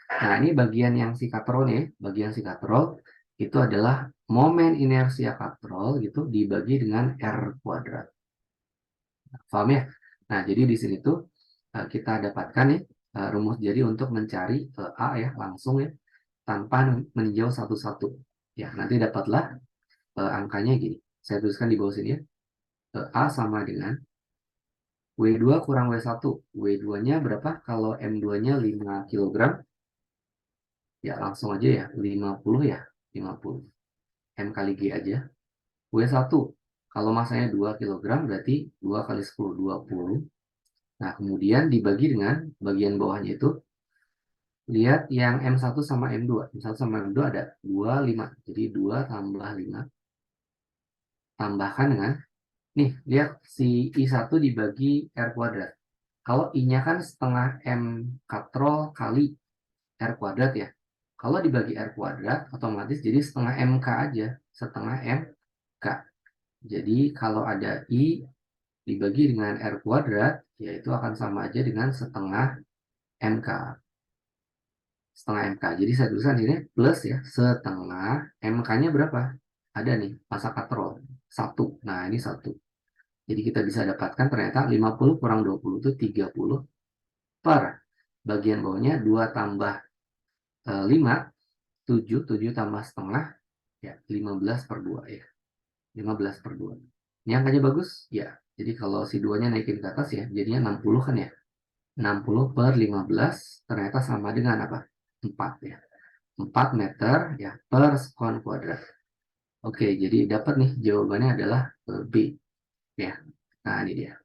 nah ini bagian yang si katrol nih, bagian si katrol itu adalah momen inersia katrol gitu dibagi dengan R kuadrat. Paham ya? Nah, jadi di sini tuh kita dapatkan nih rumus jadi untuk mencari A ya, langsung ya, tanpa meninjau satu-satu. Ya, nanti dapatlah angkanya gini. Saya tuliskan di bawah sini ya. A sama dengan W2 kurang W1. W2-nya berapa? Kalau M2-nya 5 kg, ya langsung aja ya, 50 ya, 50. M kali G aja. W1, kalau masanya 2 kg, berarti 2 kali 10, 20. Nah, kemudian dibagi dengan bagian bawahnya itu, lihat yang M1 sama M2. M1 sama M2 ada 2, 5. Jadi 2 tambah 5. Tambahkan dengan, nih, lihat si I1 dibagi R kuadrat. Kalau I-nya kan setengah M katrol kali R kuadrat ya. Kalau dibagi R kuadrat, otomatis jadi setengah MK aja. Setengah MK. Jadi kalau ada I dibagi dengan R kuadrat, yaitu akan sama aja dengan setengah MK. Setengah MK. Jadi saya tuliskan ini plus ya, setengah MK-nya berapa? Ada nih, massa katrol. 1. Nah, ini 1. Jadi kita bisa dapatkan ternyata 50 kurang 20 itu 30 per bagian bawahnya 2 tambah 5, 7, 7 tambah setengah, ya 15 per 2 ya. 15 per 2. Ini angkanya bagus? Ya. Jadi kalau si 2-nya naikin ke atas ya, jadinya 60 kan ya. 60 per 15 ternyata sama dengan apa? 4 ya. 4 meter ya per sekon kuadrat. Oke, jadi dapat nih jawabannya adalah B ya. Nah, ini dia.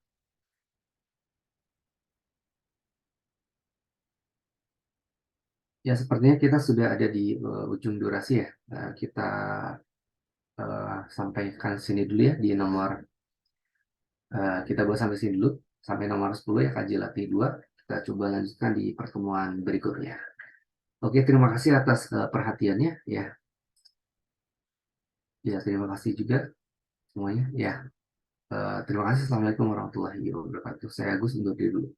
Ya, sepertinya kita sudah ada di ujung durasi ya. Kita sampaikan sini dulu ya di nomor kita bahas sampai sini dulu. Sampai nomor 10 ya, kaji latih 2. Kita coba lanjutkan di pertemuan berikutnya. Oke, terima kasih atas perhatiannya ya. Ya, terima kasih juga semuanya ya. Terima kasih. Assalamualaikum warahmatullahi wabarakatuh. Saya Agus, undur diri dulu.